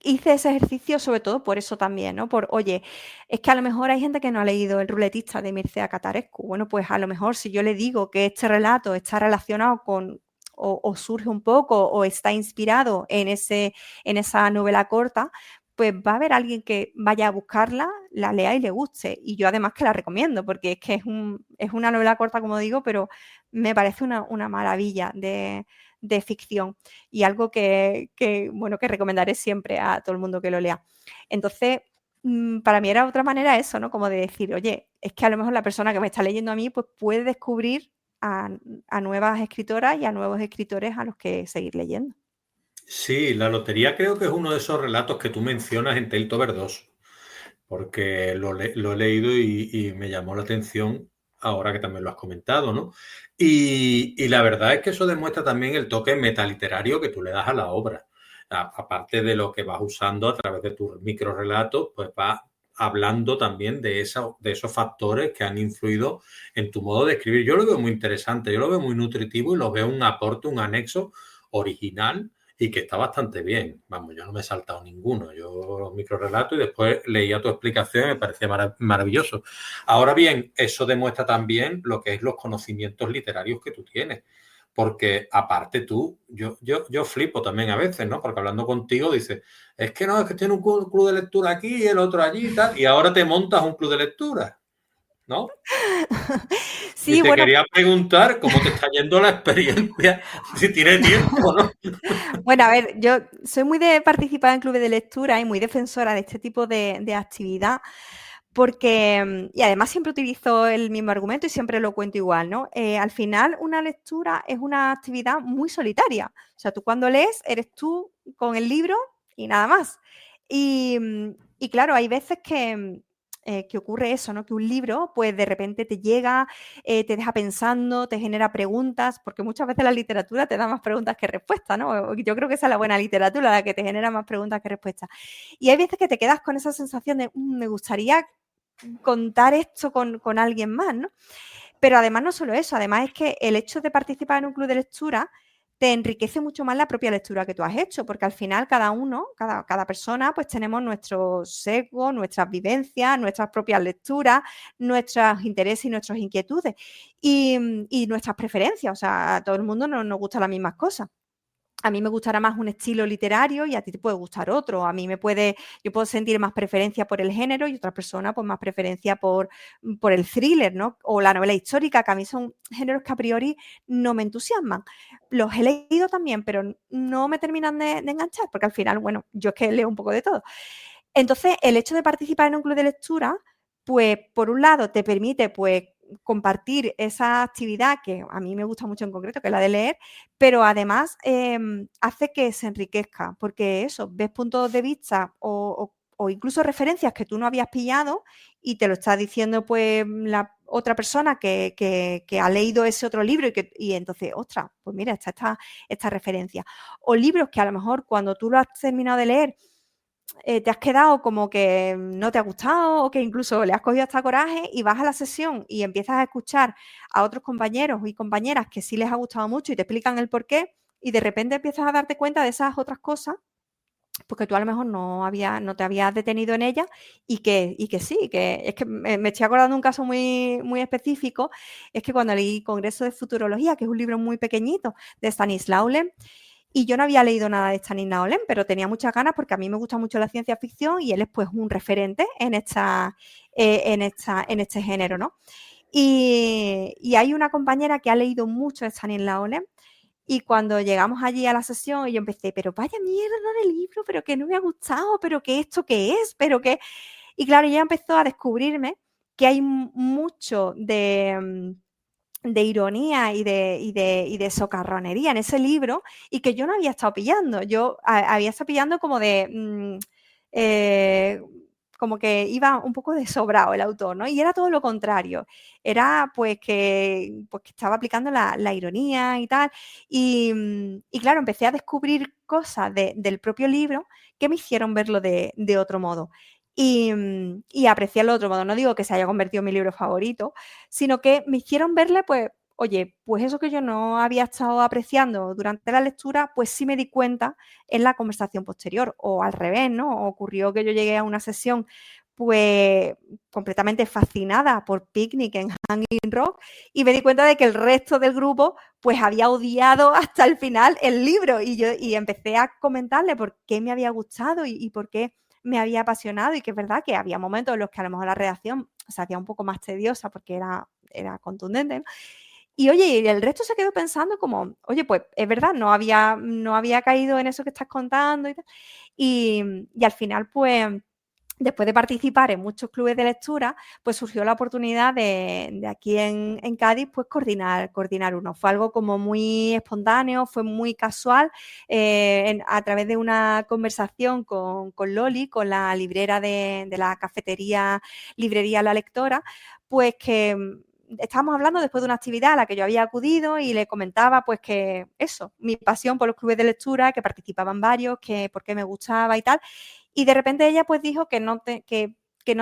hice ese ejercicio sobre todo por eso también, ¿no? Por, oye, es que a lo mejor hay gente que no ha leído El ruletista de Mircea Catarescu. Bueno, pues a lo mejor si yo le digo que este relato está relacionado con o surge un poco o está inspirado en esa novela corta, pues va a haber alguien que vaya a buscarla, la lea y le guste. Y yo además que la recomiendo, porque es que es una novela corta, como digo, pero me parece una maravilla de ficción y algo bueno, que recomendaré siempre a todo el mundo que lo lea. Entonces, para mí era otra manera eso, ¿no? Como de decir, oye, es que a lo mejor la persona que me está leyendo a mí pues puede descubrir a nuevas escritoras y a nuevos escritores a los que seguir leyendo. Sí, La lotería creo que es uno de esos relatos que tú mencionas en Teltover 2, porque lo he leído y me llamó la atención ahora que también lo has comentado, ¿no? Y la verdad es que eso demuestra también el toque metaliterario que tú le das a la obra. Aparte de lo que vas usando a través de tus microrelatos, pues vas hablando también de esos factores que han influido en tu modo de escribir. Yo lo veo muy interesante, yo lo veo muy nutritivo y lo veo un aporte, un anexo original y que está bastante bien. Vamos, yo no me he saltado ninguno. Yo los microrelatos y después leía tu explicación y me parecía maravilloso. Ahora bien, eso demuestra también lo que es los conocimientos literarios que tú tienes. Porque aparte tú, yo flipo también a veces, ¿no? Porque hablando contigo dices, es que no, es que tiene un club de lectura aquí y el otro allí y tal, y ahora te montas un club de lectura, ¿no? Sí, Y te bueno, quería preguntar cómo te está yendo la experiencia, si tiene tiempo, ¿no? bueno, a ver, yo soy muy de participar en clubes de lectura y muy defensora de este tipo de actividad, porque, y además siempre utilizo el mismo argumento y siempre lo cuento igual, ¿no? Al final, una lectura es una actividad muy solitaria. O sea, tú cuando lees eres tú con el libro y nada más. Y claro, hay veces que ocurre eso, ¿no? Que un libro, pues de repente te llega, te deja pensando, te genera preguntas, porque muchas veces la literatura te da más preguntas que respuestas, ¿no? Yo creo que esa es la buena literatura, la que te genera más preguntas que respuestas. Y hay veces que te quedas con esa sensación de, me gustaría contar esto con alguien más, ¿no? Pero además no solo eso, además es que el hecho de participar en un club de lectura te enriquece mucho más la propia lectura que tú has hecho, porque al final cada persona, pues tenemos nuestros sesgos, nuestras vivencias, nuestras propias lecturas, nuestros intereses y nuestras inquietudes y nuestras preferencias. O sea, a todo el mundo no nos gustan las mismas cosas. A mí me gustará más un estilo literario y a ti te puede gustar otro. Yo puedo sentir más preferencia por el género y otra persona pues más preferencia por el thriller, ¿no? O la novela histórica, que a mí son géneros que a priori no me entusiasman. Los he leído también, pero no me terminan de enganchar, porque al final, bueno, yo es que leo un poco de todo. Entonces, el hecho de participar en un club de lectura, pues, por un lado, te permite, pues, compartir esa actividad que a mí me gusta mucho en concreto, que es la de leer, pero además hace que se enriquezca, porque eso, ves puntos de vista o incluso referencias que tú no habías pillado y te lo está diciendo pues la otra persona que ha leído ese otro libro y entonces, ostras, pues mira, está esta referencia. O libros que a lo mejor cuando tú lo has terminado de leer te has quedado como que no te ha gustado o que incluso le has cogido hasta coraje y vas a la sesión y empiezas a escuchar a otros compañeros y compañeras que sí les ha gustado mucho y te explican el porqué y de repente empiezas a darte cuenta de esas otras cosas porque tú a lo mejor no te habías detenido en ella y que sí, que es que me estoy acordando de un caso muy, muy específico, es que cuando leí Congreso de Futurología, que es un libro muy pequeñito de Stanislaw Lem, y yo no había leído nada de Stanislaw Lem, pero tenía muchas ganas porque a mí me gusta mucho la ciencia ficción y él es pues un referente en este género, ¿no? Y hay una compañera que ha leído mucho Stanislaw Lem y cuando llegamos allí a la sesión, yo empecé, pero vaya mierda de libro, pero que no me ha gustado, pero que esto qué es, pero que... Y claro, ella empezó a descubrirme que hay mucho de ironía y de socarronería en ese libro y que yo no había estado pillando. Yo había estado pillando como eh, como que iba un poco de sobrado el autor, ¿no? Y era todo lo contrario. Era pues que estaba aplicando la ironía y tal. Y claro, empecé a descubrir cosas del propio libro que me hicieron verlo de otro modo. Y apreciarlo de otro modo. No digo que se haya convertido en mi libro favorito, sino que me hicieron verle, pues, oye, pues eso que yo no había estado apreciando durante la lectura, pues sí me di cuenta en la conversación posterior, o al revés, ¿no? Ocurrió que yo llegué a una sesión, pues, completamente fascinada por Picnic en Hanging Rock y me di cuenta de que el resto del grupo, pues, había odiado hasta el final el libro y empecé a comentarle por qué me había gustado y por qué me había apasionado y que es verdad que había momentos en los que a lo mejor la redacción se hacía un poco más tediosa porque era contundente, ¿no? Y oye, y el resto se quedó pensando como, oye, pues es verdad, no había caído en eso que estás contando y tal. Y al final, pues, después de participar en muchos clubes de lectura, pues surgió la oportunidad de aquí en Cádiz, pues coordinar uno. Fue algo como muy espontáneo, fue muy casual, a través de una conversación con Loli, con la librera de la cafetería Librería La Lectora, pues que estábamos hablando después de una actividad a la que yo había acudido y le comentaba pues que eso, mi pasión por los clubes de lectura, que participaban varios, que por qué me gustaba y tal. Y de repente ella pues dijo que no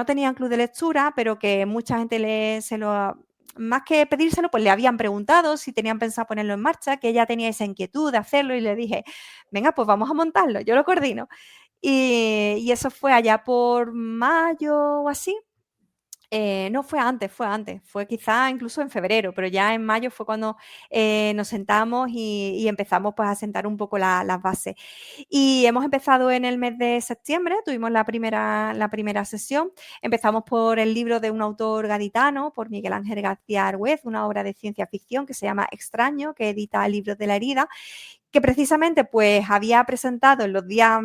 tenían club de lectura, pero que mucha gente más que pedírselo, pues le habían preguntado si tenían pensado ponerlo en marcha, que ella tenía esa inquietud de hacerlo y le dije, venga, pues vamos a montarlo, yo lo coordino. Y eso fue allá por mayo o así. No, fue quizá incluso en febrero, pero ya en mayo fue cuando nos sentamos y empezamos pues a sentar un poco las bases. Y hemos empezado en el mes de septiembre, tuvimos la primera sesión, empezamos por el libro de un autor gaditano, por Miguel Ángel García Argüez, una obra de ciencia ficción que se llama Extraño, que edita Libros de la Herida, que precisamente pues había presentado en los días,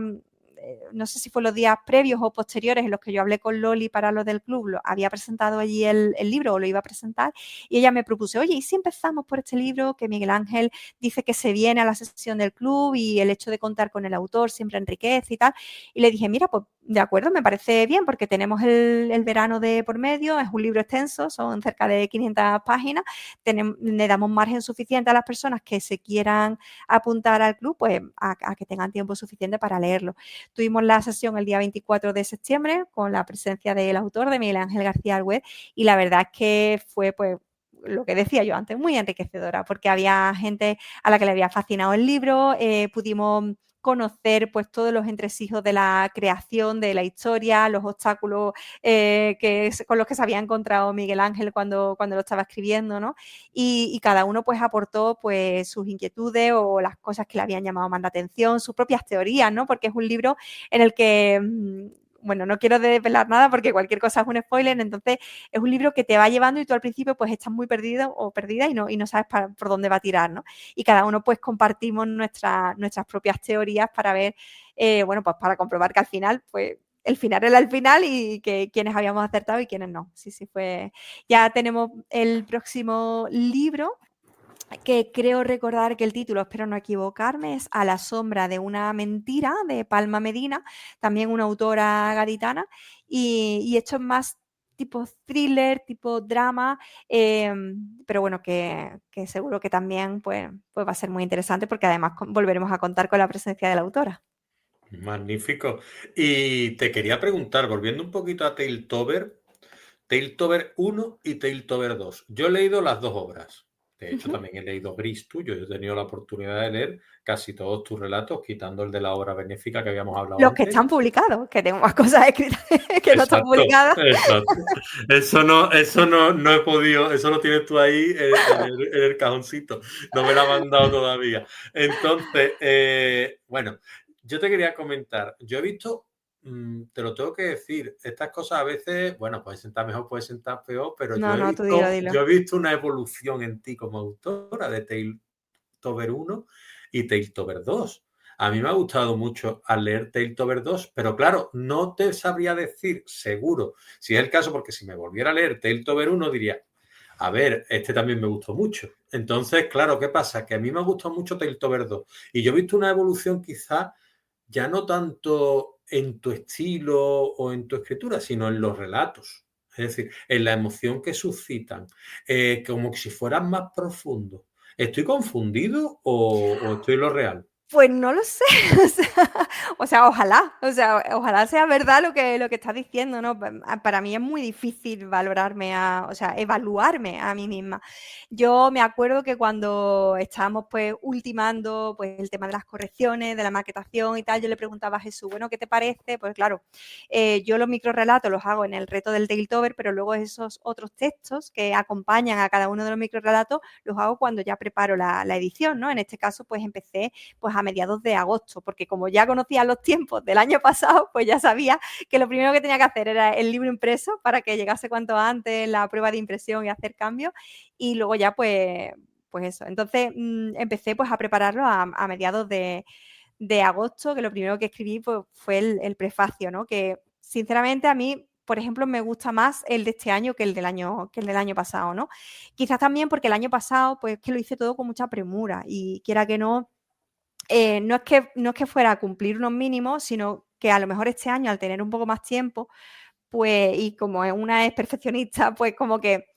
no sé si fue los días previos o posteriores en los que yo hablé con Loli para lo del club, había presentado allí el libro o lo iba a presentar y ella me propuso, oye, ¿y si empezamos por este libro que Miguel Ángel dice que se viene a la sesión del club y el hecho de contar con el autor siempre enriquece y tal? Y le dije, mira, pues de acuerdo, me parece bien porque tenemos el verano de por medio, es un libro extenso, son cerca de 500 páginas, le damos margen suficiente a las personas que se quieran apuntar al club, pues a que tengan tiempo suficiente para leerlo. Tuvimos la sesión el día 24 de septiembre con la presencia del autor, de Miguel Ángel García Argüez, y la verdad es que fue pues lo que decía yo antes, muy enriquecedora, porque había gente a la que le había fascinado el libro, pudimos conocer pues todos los entresijos de la creación, de la historia, los obstáculos con los que se había encontrado Miguel Ángel cuando lo estaba escribiendo, ¿no? Y cada uno pues aportó pues sus inquietudes o las cosas que le habían llamado más la atención, sus propias teorías, ¿no? Porque es un libro en el que bueno, no quiero desvelar nada porque cualquier cosa es un spoiler, entonces es un libro que te va llevando y tú al principio pues estás muy perdido o perdida y no sabes por dónde va a tirar, ¿no? Y cada uno pues compartimos nuestras propias teorías para ver, bueno, pues para comprobar que al final pues el final era el final y que quienes habíamos acertado y quienes no. Sí, sí, fue. Ya tenemos el próximo libro, que creo recordar que el título, espero no equivocarme, es A la sombra de una mentira, de Palma Medina, también una autora gaditana, y esto es más tipo thriller, tipo drama, pero bueno, que seguro que también pues va a ser muy interesante porque además volveremos a contar con la presencia de la autora. Magnífico. Y te quería preguntar, volviendo un poquito a Tailtober 1 y Tailtober 2. Yo he leído las dos obras, De hecho, también he leído Gris tuyo. Yo he tenido la oportunidad de leer casi todos tus relatos, quitando el de la obra benéfica que habíamos hablado Los que antes. están publicados, que tengo más cosas escritas que no están Exacto, publicadas. exacto. No he podido, eso lo tienes tú ahí en el cajoncito. No me lo ha mandado todavía. Entonces, bueno, yo te quería comentar. Yo he visto, te lo tengo que decir, estas cosas a veces, bueno, puede sentar mejor, puede sentar peor, pero No, no, tú dilo, dilo. yo he visto una evolución en ti como autora de Tailtober 1 y Tailtober 2. A mí me ha gustado mucho al leer Tailtober 2, pero claro, no te sabría decir seguro si es el caso, porque si me volviera a leer Tailtober 1 diría, a ver, este también me gustó mucho. Entonces, claro, ¿qué pasa? Que a mí me ha gustado mucho Tailtober 2 y yo he visto una evolución quizá ya no tanto en tu estilo o en tu escritura, sino en los relatos. Es decir, en la emoción que suscitan, como si fueran más profundos. ¿Estoy confundido o estoy en lo real? Pues no lo sé, ojalá sea verdad lo que estás diciendo, ¿no? Para mí es muy difícil evaluarme a mí misma. Yo me acuerdo que cuando estábamos pues ultimando pues el tema de las correcciones, de la maquetación y tal, yo le preguntaba a Jesús, bueno, ¿qué te parece? Pues claro, yo los microrelatos los hago en el reto del Tailtober, pero luego esos otros textos que acompañan a cada uno de los microrelatos los hago cuando ya preparo la edición, ¿no? En este caso pues empecé pues a mediados de agosto, porque como ya conocía los tiempos del año pasado, pues ya sabía que lo primero que tenía que hacer era el libro impreso para que llegase cuanto antes la prueba de impresión y hacer cambios, y luego ya pues eso. Entonces empecé pues a prepararlo a mediados de agosto, que lo primero que escribí pues, fue el prefacio, ¿no? Que sinceramente a mí, por ejemplo, me gusta más el de este año que el del año pasado, ¿no? Quizás también porque el año pasado pues que lo hice todo con mucha premura y quiera que no, no es que fuera a cumplir unos mínimos, sino que a lo mejor este año, al tener un poco más tiempo, pues, y como una es perfeccionista, pues como que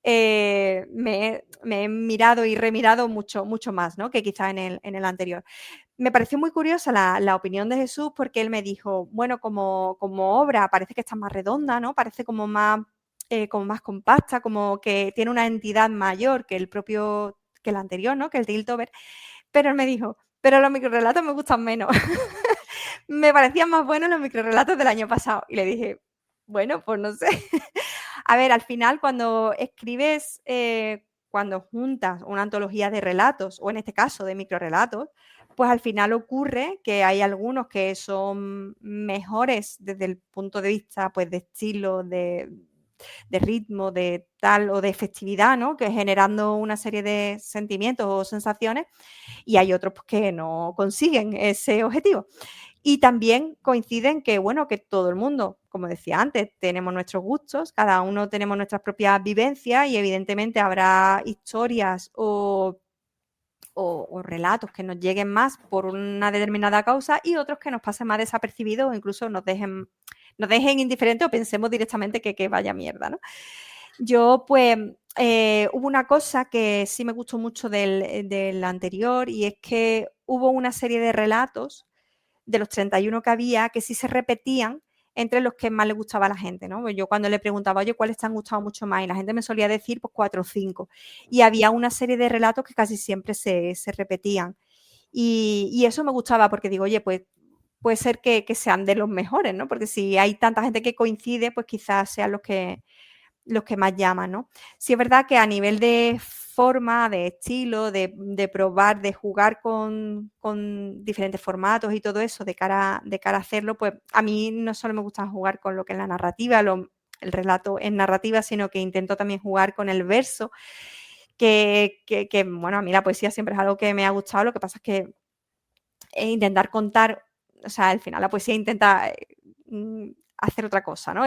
me he mirado y remirado mucho, mucho más, ¿no? Que quizás en el anterior. Me pareció muy curiosa la opinión de Jesús, porque él me dijo, bueno, como obra parece que está más redonda, ¿no? Parece como más compacta, como que tiene una entidad mayor que el anterior, ¿no? Que el Tiltover. Pero él me dijo, pero los microrelatos me gustan menos. Me parecían más buenos los microrelatos del año pasado. Y le dije, bueno, pues no sé. A ver, al final cuando escribes, cuando juntas una antología de relatos, o en este caso de microrelatos, pues al final ocurre que hay algunos que son mejores desde el punto de vista pues, de estilo, de ritmo, de tal o de efectividad, ¿no? Que generando una serie de sentimientos o sensaciones, y hay otros pues, que no consiguen ese objetivo. Y también coinciden que, bueno, que todo el mundo, como decía antes, tenemos nuestros gustos, cada uno tenemos nuestras propias vivencias y evidentemente habrá historias o relatos que nos lleguen más por una determinada causa y otros que nos pasen más desapercibidos o incluso nos dejen indiferentes o pensemos directamente que vaya mierda, ¿no? Yo, pues, hubo una cosa que sí me gustó mucho del anterior, y es que hubo una serie de relatos de los 31 que había que sí se repetían entre los que más le gustaba a la gente, ¿no? Pues yo cuando le preguntaba, oye, ¿cuáles te han gustado mucho más? Y la gente me solía decir, pues 4 o 5. Y había una serie de relatos que casi siempre se repetían. Y eso me gustaba porque digo, oye, pues puede ser que sean de los mejores, ¿no? Porque si hay tanta gente que coincide, pues quizás sean los que más llaman, ¿no? Sí es verdad que a nivel de forma, de estilo, de probar, de jugar con diferentes formatos y todo eso de cara a hacerlo, pues a mí no solo me gusta jugar con lo que es la narrativa, el relato en narrativa, sino que intento también jugar con el verso, que bueno, a mí la poesía siempre es algo que me ha gustado, lo que pasa es que intentar contar, o sea, al final la poesía intenta hacer otra cosa, ¿no?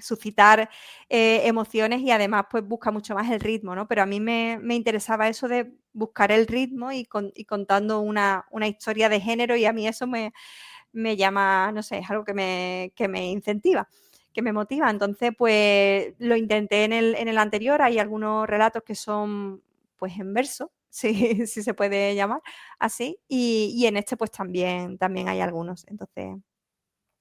Suscitar emociones y además pues busca mucho más el ritmo, ¿no? Pero a mí me interesaba eso de buscar el ritmo y contando una historia de género, y a mí eso me llama, no sé, es algo que me incentiva, que me motiva. Entonces, pues lo intenté en el anterior. Hay algunos relatos que son pues en verso, si se puede llamar así, y en este pues también hay algunos. Entonces,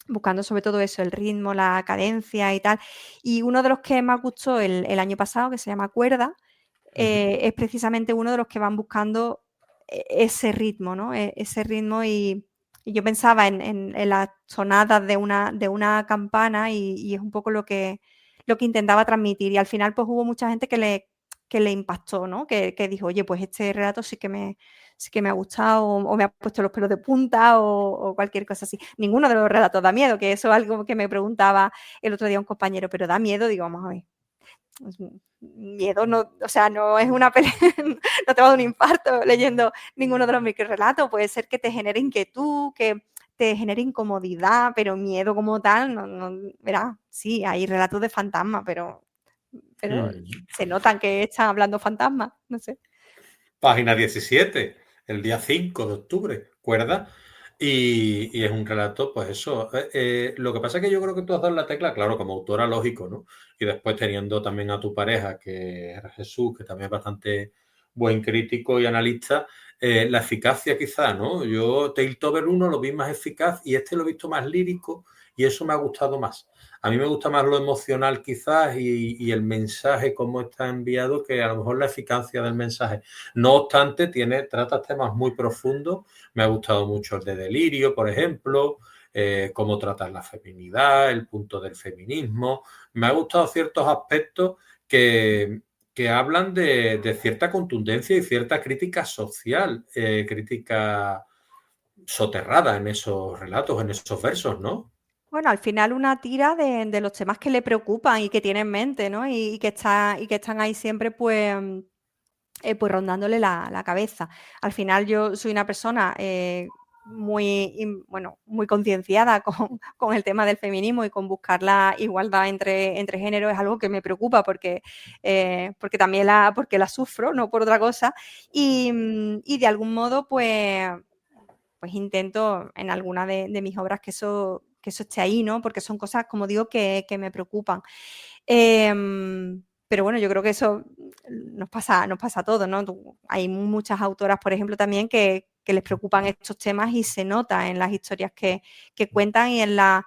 buscando sobre todo eso, el ritmo, la cadencia y tal. Y uno de los que más gustó el año pasado, que se llama Cuerda, es precisamente uno de los que van buscando ese ritmo, ¿no? Ese ritmo y yo pensaba en las sonadas de una campana y es un poco lo que intentaba transmitir. Y al final, pues hubo mucha gente que le impactó, ¿no? Que dijo, oye, pues este relato sí que me ha gustado o me ha puesto los pelos de punta o cualquier cosa así. Ninguno de los relatos da miedo, que eso es algo que me preguntaba el otro día un compañero, pero da miedo, digo, vamos a ver. Miedo no, o sea, no es una pelea, no te va a dar un infarto leyendo ninguno de los microrelatos, puede ser que te genere inquietud, que te genere incomodidad, pero miedo como tal, verás, sí, hay relatos de fantasmas, pero se notan que están hablando fantasmas, no sé. Página 17, el día 5 de octubre, ¿cuerda? Y es un relato, pues eso. Lo que pasa es que yo creo que tú has dado la tecla, claro, como autora, lógico, ¿no? Y después teniendo también a tu pareja, que es Jesús, que también es bastante buen crítico y analista, la eficacia quizá, ¿no? Yo Taletover 1 lo vi más eficaz y este lo he visto más lírico y eso me ha gustado más. A mí me gusta más lo emocional quizás y el mensaje como está enviado que a lo mejor la eficacia del mensaje. No obstante, trata temas muy profundos. Me ha gustado mucho el de Delirio, por ejemplo, cómo tratar la feminidad, el punto del feminismo. Me ha gustado ciertos aspectos que hablan de cierta contundencia y cierta crítica social, crítica soterrada en esos relatos, en esos versos, ¿no? Bueno, al final una tira de los temas que le preocupan y que tiene en mente, ¿no? Y que están ahí siempre, pues rondándole la cabeza. Al final yo soy una persona muy concienciada con el tema del feminismo y con buscar la igualdad entre géneros es algo que me preocupa porque también porque la sufro, no por otra cosa. Y de algún modo, pues intento en alguna de mis obras que eso esté ahí, ¿no? Porque son cosas, como digo, que me preocupan. Pero bueno, yo creo que eso nos pasa a todos, ¿no? Hay muchas autoras, por ejemplo, también que les preocupan estos temas y se nota en las historias que cuentan y en las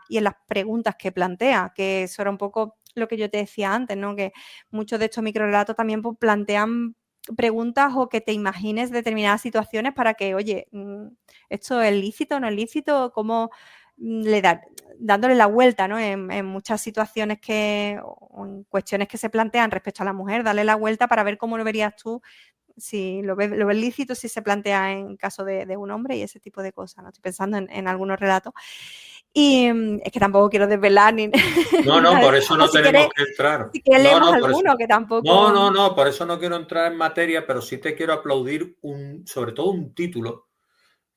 preguntas que plantea, que eso era un poco lo que yo te decía antes, ¿no? Que muchos de estos microrelatos también pues, plantean preguntas o que te imagines determinadas situaciones para que, oye, ¿esto es lícito, no es lícito? ¿Cómo dándole la vuelta, ¿no? En muchas situaciones o en cuestiones que se plantean respecto a la mujer, darle la vuelta para ver cómo lo verías tú, si lo ves lícito, si se plantea en caso de un hombre y ese tipo de cosas, ¿no? Estoy pensando en algunos relatos. Y es que tampoco quiero desvelar ni No, no, por eso o no tenemos que entrar. si quieres No, leemos no, por eso. alguno que No, tampoco. no, no, por eso no quiero entrar en materia, pero sí te quiero aplaudir sobre todo un título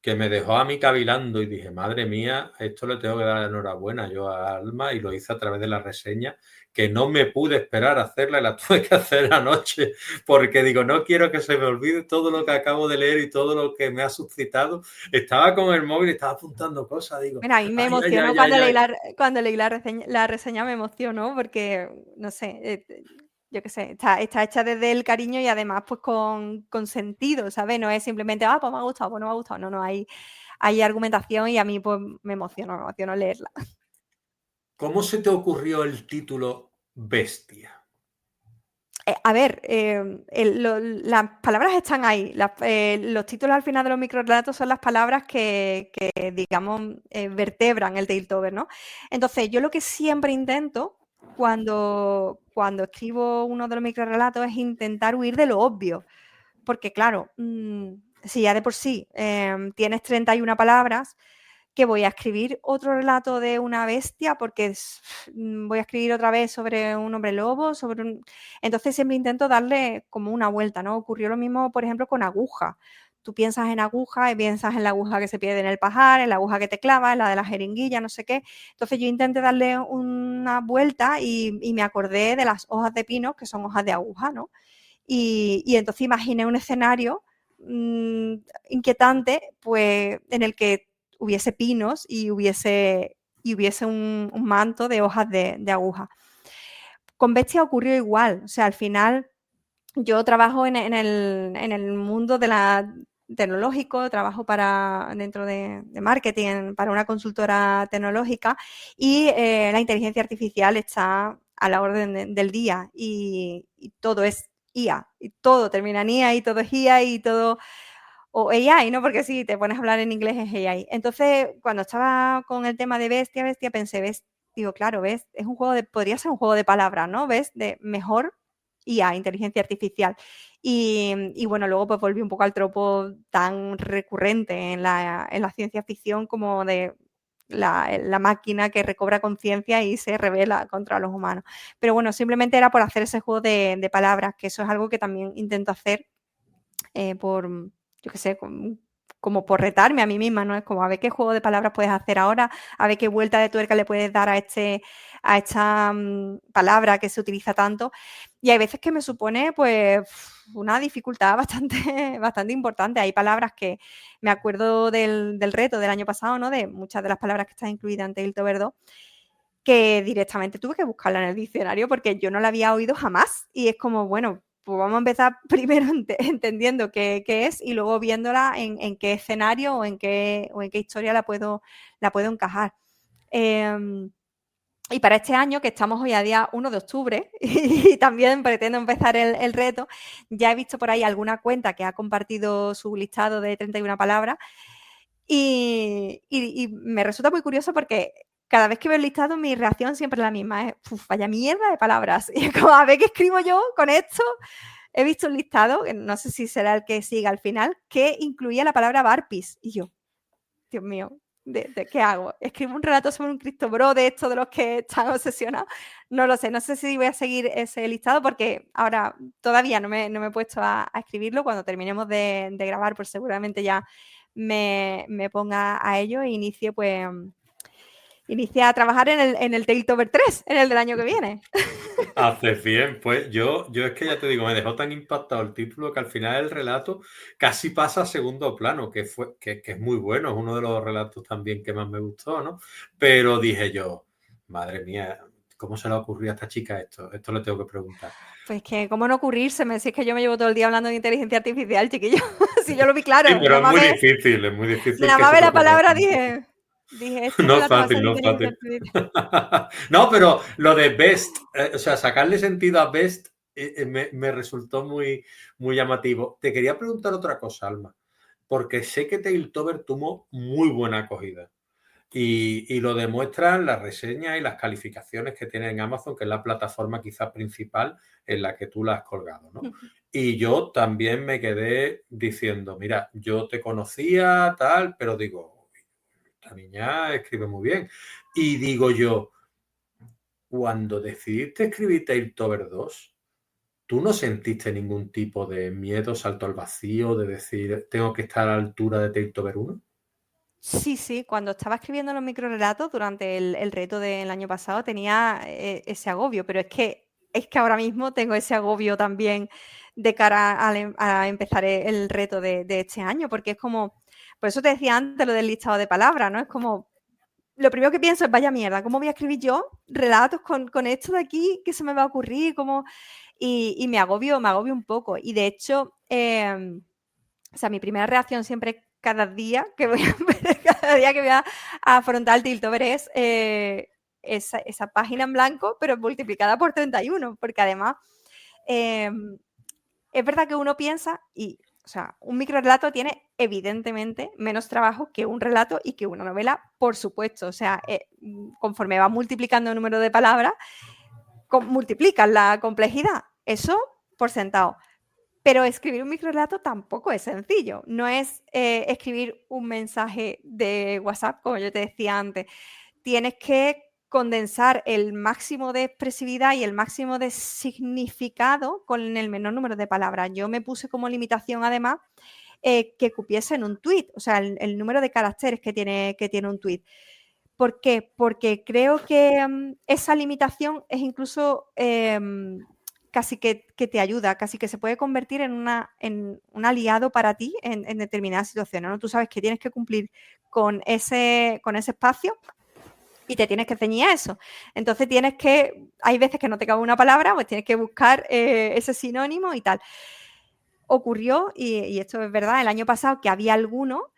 que me dejó a mí cavilando y dije, madre mía, esto le tengo que dar la enhorabuena yo a Alma y lo hice a través de la reseña, que no me pude esperar a hacerla y la tuve que hacer anoche, porque digo, no quiero que se me olvide todo lo que acabo de leer y todo lo que me ha suscitado. Estaba con el móvil y estaba apuntando cosas, digo, Mira, a mí me ay, ay, emocionó ay, ay, ay. cuando leí la reseña me emocionó porque, no sé, yo qué sé, está hecha desde el cariño y además pues con sentido, ¿sabes? No es simplemente, pues me ha gustado, pues no me ha gustado. No, no, hay argumentación y a mí pues me emocionó leerla. ¿Cómo se te ocurrió el título Bestia? A ver, las palabras están ahí. Los títulos al final de los microrelatos son las palabras que digamos, vertebran el Taletover, ¿no? Entonces, yo lo que siempre intento cuando escribo uno de los microrelatos es intentar huir de lo obvio. Porque, claro, si ya de por sí tienes 31 palabras, que voy a escribir otro relato de una bestia porque voy a escribir otra vez sobre un hombre lobo, entonces siempre intento darle como una vuelta, ¿no? Ocurrió lo mismo, por ejemplo, con Aguja. Tú piensas en aguja y piensas en la aguja que se pierde en el pajar, en la aguja que te clava, en la de la jeringuilla, no sé qué. Entonces yo intenté darle una vuelta y me acordé de las hojas de pino, que son hojas de aguja, ¿no? Y entonces imaginé un escenario inquietante, pues en el que hubiese pinos y hubiese un manto de hojas de aguja. Con Bestia ocurrió igual, o sea, al final yo trabajo en el mundo de la tecnológico, trabajo dentro de marketing para una consultora tecnológica y la inteligencia artificial está a la orden del día y todo es IA, y todo termina en IA y todo es IA y todo, o AI, ¿no? Porque si te pones a hablar en inglés es AI. Entonces, cuando estaba con el tema de bestia, pensé, digo, claro, ves, es un juego podría ser un juego de palabras, ¿no? ¿Ves? De mejor IA, inteligencia artificial. Y bueno, luego pues volví un poco al tropo tan recurrente en la ciencia ficción como de la máquina que recobra conciencia y se revela contra los humanos. Pero bueno, simplemente era por hacer ese juego de palabras, que eso es algo que también intento hacer por, yo qué sé, como por retarme a mí misma, ¿no? Es como a ver qué juego de palabras puedes hacer ahora, a ver qué vuelta de tuerca le puedes dar a esta palabra que se utiliza tanto. Y hay veces que me supone, pues, una dificultad bastante importante. Hay palabras que me acuerdo del reto del año pasado, ¿no? De muchas de las palabras que están incluidas en Tailtover 2, que directamente tuve que buscarla en el diccionario porque yo no la había oído jamás. Y es como, bueno, pues vamos a empezar primero entendiendo qué es y luego viéndola en qué escenario o en qué historia la puedo encajar. Y para este año, que estamos hoy a día 1 de octubre, y también pretendo empezar el reto, ya he visto por ahí alguna cuenta que ha compartido su listado de 31 palabras y me resulta muy curioso porque cada vez que veo el listado mi reacción siempre es la misma, es vaya mierda de palabras. Y es como, a ver qué escribo yo con esto. He visto un listado, que no sé si será el que siga al final, que incluía la palabra barpis. Y yo, Dios mío, ¿de qué hago? ¿Escribo un relato sobre un Cristo Bro de estos de los que están obsesionados? No lo sé, no sé si voy a seguir ese listado porque ahora todavía no me he puesto a escribirlo. Cuando terminemos de grabar, pues seguramente ya me ponga a ello e inicie a trabajar en el Tailtover 3, en el del año que viene. Haces bien, pues yo es que ya te digo, me dejó tan impactado el título que al final el relato casi pasa a segundo plano, que es muy bueno, es uno de los relatos también que más me gustó, ¿no? Pero dije yo, madre mía, ¿cómo se le ocurrió a esta chica esto? Esto le tengo que preguntar. Pues que, ¿cómo no ocurrírseme? Si es que yo me llevo todo el día hablando de inteligencia artificial, chiquillo. Si yo lo vi claro. Sí, pero es muy difícil Nada que más se ve te la ocurra. palabra, dije, este No es relato va a fácil, ser de no es inteligencia fácil. artificial. No, pero lo de best, o sea, sacarle sentido a best me resultó muy, muy llamativo. Te quería preguntar otra cosa, Alma, porque sé que Tailtover tuvo muy buena acogida y lo demuestran las reseñas y las calificaciones que tiene en Amazon, que es la plataforma quizás principal en la que tú la has colgado, ¿no? Y yo también me quedé diciendo, mira, yo te conocía, tal, pero digo, la niña escribe muy bien. Y digo yo, cuando decidiste escribir Tailtover 2, ¿tú no sentiste ningún tipo de miedo, salto al vacío, de decir, tengo que estar a la altura de Tailtover 1? Sí, cuando estaba escribiendo los microrelatos durante el reto del año pasado tenía ese agobio, pero es que ahora mismo tengo ese agobio también de cara a empezar el reto de este año, porque es como, por eso te decía antes lo del listado de palabras, ¿no? Es como, lo primero que pienso es, vaya mierda, ¿cómo voy a escribir yo relatos con esto de aquí? ¿Qué se me va a ocurrir? Y me agobio un poco. Y de hecho, o sea, mi primera reacción siempre, cada día que voy a afrontar el Tiltover es esa página en blanco, pero multiplicada por 31, porque además es verdad que uno piensa, o sea, un microrelato tiene evidentemente menos trabajo que un relato y que una novela, por supuesto. O sea, conforme vas multiplicando el número de palabras, multiplicas la complejidad. Eso por sentado. Pero escribir un microrelato tampoco es sencillo. No es escribir un mensaje de WhatsApp, como yo te decía antes. Tienes que condensar el máximo de expresividad y el máximo de significado con el menor número de palabras. Yo me puse como limitación, además, que cupiese en un tweet, o sea, el número de caracteres que tiene un tweet. ¿Por qué? Porque creo que esa limitación es incluso casi que te ayuda, casi que se puede convertir en un aliado para ti en determinadas situaciones, ¿no? Tú sabes que tienes que cumplir con ese espacio y te tienes que ceñir a eso. Entonces hay veces que no te cabe una palabra, pues tienes que buscar ese sinónimo y tal. Ocurrió, y esto es verdad, el año pasado que había alguno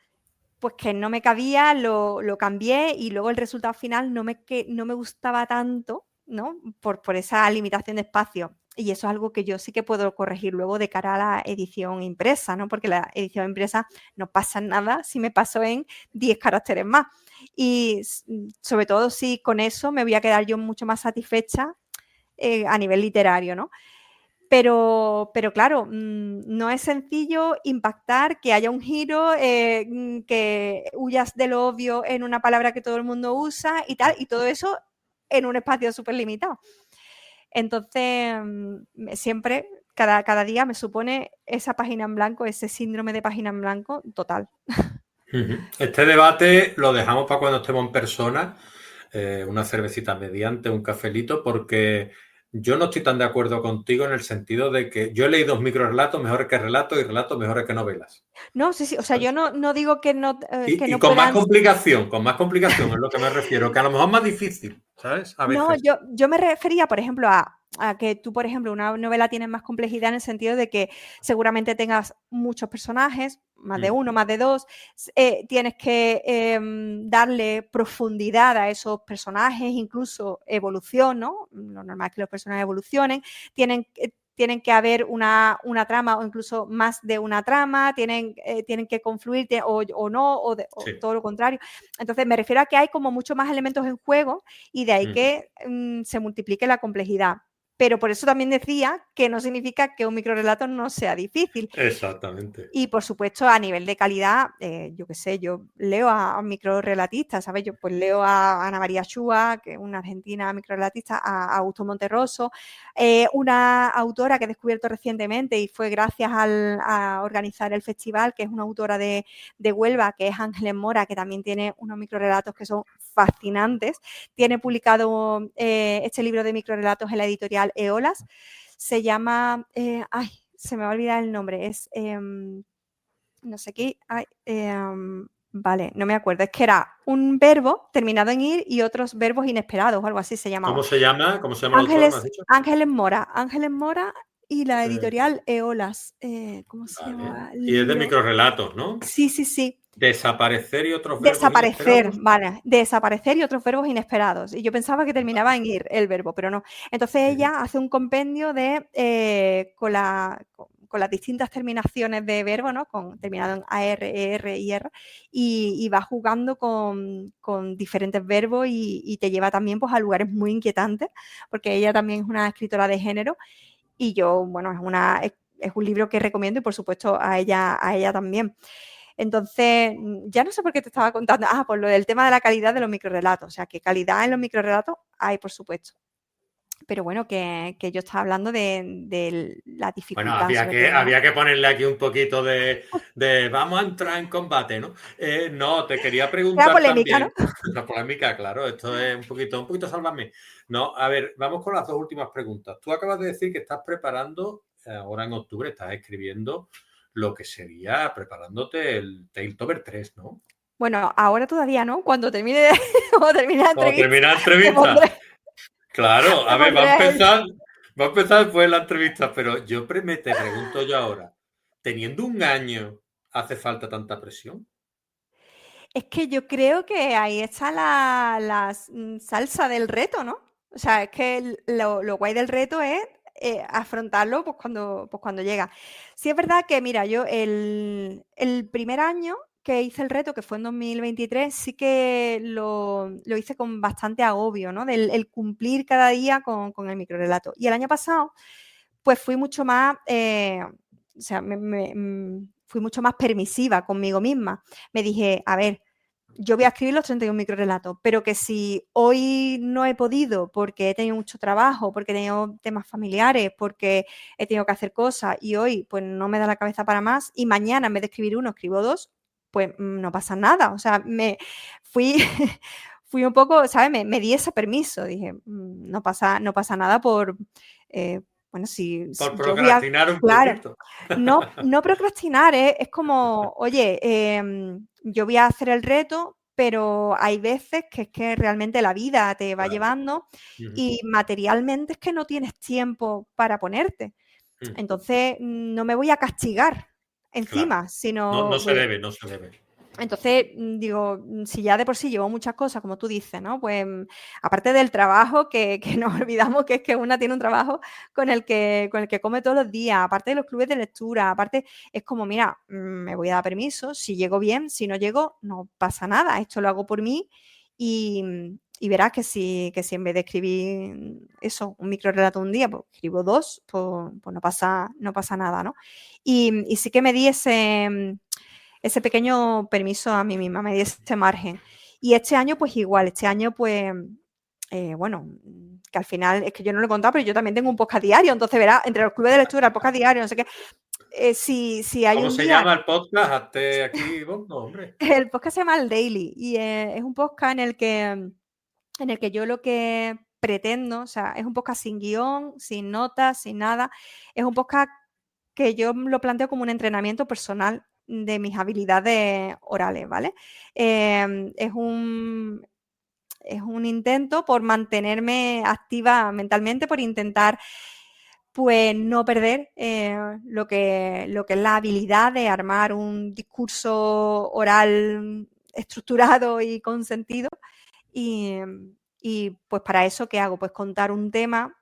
pues que no me cabía, lo cambié y luego el resultado final no me gustaba tanto ¿no? Por esa limitación de espacio. Y eso es algo que yo sí que puedo corregir luego de cara a la edición impresa, ¿no? Porque la edición impresa no pasa nada si me paso en 10 caracteres más. Y sobre todo si con eso me voy a quedar yo mucho más satisfecha a nivel literario, ¿no? Pero claro, no es sencillo impactar, que haya un giro, que huyas de lo obvio en una palabra que todo el mundo usa y tal, y todo eso en un espacio súper limitado. Entonces, siempre, cada día me supone esa página en blanco, ese síndrome de página en blanco total. Este debate lo dejamos para cuando estemos en persona, una cervecita mediante, un cafelito, porque yo no estoy tan de acuerdo contigo en el sentido de que yo he leído microrelatos mejores que relatos y relatos mejores que novelas. No, sí, sí, o sea, yo no digo que Y, y no con puedan. más complicación es lo que me refiero, que a lo mejor es más difícil, ¿sabes? A No, veces. yo me refería, por ejemplo, a que tú, por ejemplo, una novela tiene más complejidad en el sentido de que seguramente tengas muchos personajes, más de uno, más de dos, tienes que darle profundidad a esos personajes, incluso evolución, ¿no? Lo normal es que los personajes evolucionen, tienen que haber una trama o incluso más de una trama, tienen que confluir o no, o Sí. todo lo contrario. Entonces, me refiero a que hay como muchos más elementos en juego y de ahí que se multiplique la complejidad. Pero por eso también decía que no significa que un microrelato no sea difícil. Exactamente. Y por supuesto, a nivel de calidad, yo qué sé, yo leo a microrelatistas, ¿sabes? Yo pues leo a Ana María Shua, que es una argentina microrelatista, a Augusto Monterroso, una autora que he descubierto recientemente y fue gracias a organizar el festival, que es una autora de Huelva, que es Ángeles Mora, que también tiene unos microrelatos que son fascinantes. Tiene publicado este libro de microrelatos en la editorial Eolas. Se llama, se me va a olvidar el nombre, es no sé qué, vale, no me acuerdo, es que era un verbo terminado en ir y otros verbos inesperados o algo así se llamaba. ¿Cómo se llama? ¿Cómo se llama la autora, me has dicho? Ángeles Mora y la editorial Eolas. ¿Cómo se Vale. llamaba el Y es de libro? microrelatos, ¿no? Sí, sí, sí. Desaparecer y otros verbos Desaparecer, inesperados. vale, desaparecer y otros verbos inesperados. Y yo pensaba que terminaba en ir el verbo, pero no. Entonces ella hace un compendio de con las distintas terminaciones de verbo, ¿no? Terminado en AR, ER y R, y va jugando con diferentes verbos y te lleva también pues, a lugares muy inquietantes, porque ella también es una escritora de género y yo, bueno, es un libro que recomiendo y por supuesto a ella también. Entonces, ya no sé por qué te estaba contando. Por lo del tema de la calidad de los microrelatos. O sea, que calidad en los microrelatos hay, por supuesto. Pero bueno, que yo estaba hablando de la Bueno, dificultad, sobre todo. había que ponerle aquí un poquito de vamos a entrar en combate, ¿no? No, te quería Era preguntar polémica, ¿no? también, la polémica, claro, esto es un poquito sálvame. No, a ver, vamos con las dos últimas preguntas. Tú acabas de decir que estás preparando, ahora en octubre, estás escribiendo lo que sería preparándote el Tailtober 3, ¿no? Bueno, ahora todavía no. Cuando termine, cuando termine la Cuando entrevista, termina la me entrevista. pondré, Claro, a me ver, pondré a ello. va a empezar después de la entrevista, pero te pregunto yo ahora, teniendo un año, ¿hace falta tanta presión? Es que yo creo que ahí está la salsa del reto, ¿no? O sea, es que lo guay del reto es afrontarlo pues cuando llega. Sí es verdad que, mira, yo el primer año que hice el reto, que fue en 2023, sí que lo hice con bastante agobio, ¿no? El cumplir cada día con el microrelato. Y el año pasado, pues fui mucho más, o sea, fui mucho más permisiva conmigo misma. Me dije, a ver, yo voy a escribir los 31 microrelatos, pero que si hoy no he podido porque he tenido mucho trabajo, porque he tenido temas familiares, porque he tenido que hacer cosas y hoy pues no me da la cabeza para más y mañana en vez de escribir uno escribo dos, pues no pasa nada. O sea, me fui, fui un poco, ¿sabes? Me di ese permiso. Dije, no pasa nada por, bueno, si Por yo voy a, procrastinar un claro, poquito. no procrastinar, es como, oye, yo voy a hacer el reto, pero hay veces que es que realmente la vida te va Claro. llevando y materialmente es que no tienes tiempo para ponerte. Entonces, no me voy a castigar Claro. encima, No, sino no se debe, no se debe. Entonces, digo, si ya de por sí llevo muchas cosas, como tú dices, ¿no? Pues aparte del trabajo, que nos olvidamos que es que una tiene un trabajo con el que come todos los días, aparte de los clubes de lectura, aparte es como, mira, me voy a dar permiso, si llego bien, si no llego, no pasa nada, esto lo hago por mí y verás que si en vez de escribir eso, un microrelato un día, pues escribo dos, pues no pasa nada, ¿no? Y sí que me di ese pequeño permiso a mí misma, me di ese margen. Y este año, pues igual, este año, pues, bueno, que al final, es que yo no lo he contado, pero yo también tengo un podcast diario, entonces verás, entre los clubes de lectura, el podcast diario, no sé qué, si hay ¿Cómo un se día, llama el podcast? Hazte aquí, vos, no, hombre. el podcast se llama El Daily y es un podcast en el que yo lo que pretendo, o sea, es un podcast sin guión, sin notas, sin nada, es un podcast que yo lo planteo como un entrenamiento personal de mis habilidades orales, ¿vale? Es un intento por mantenerme activa mentalmente, por intentar pues no perder lo que es la habilidad de armar un discurso oral estructurado y con sentido. Y, y, pues para eso, ¿qué hago? Pues contar un tema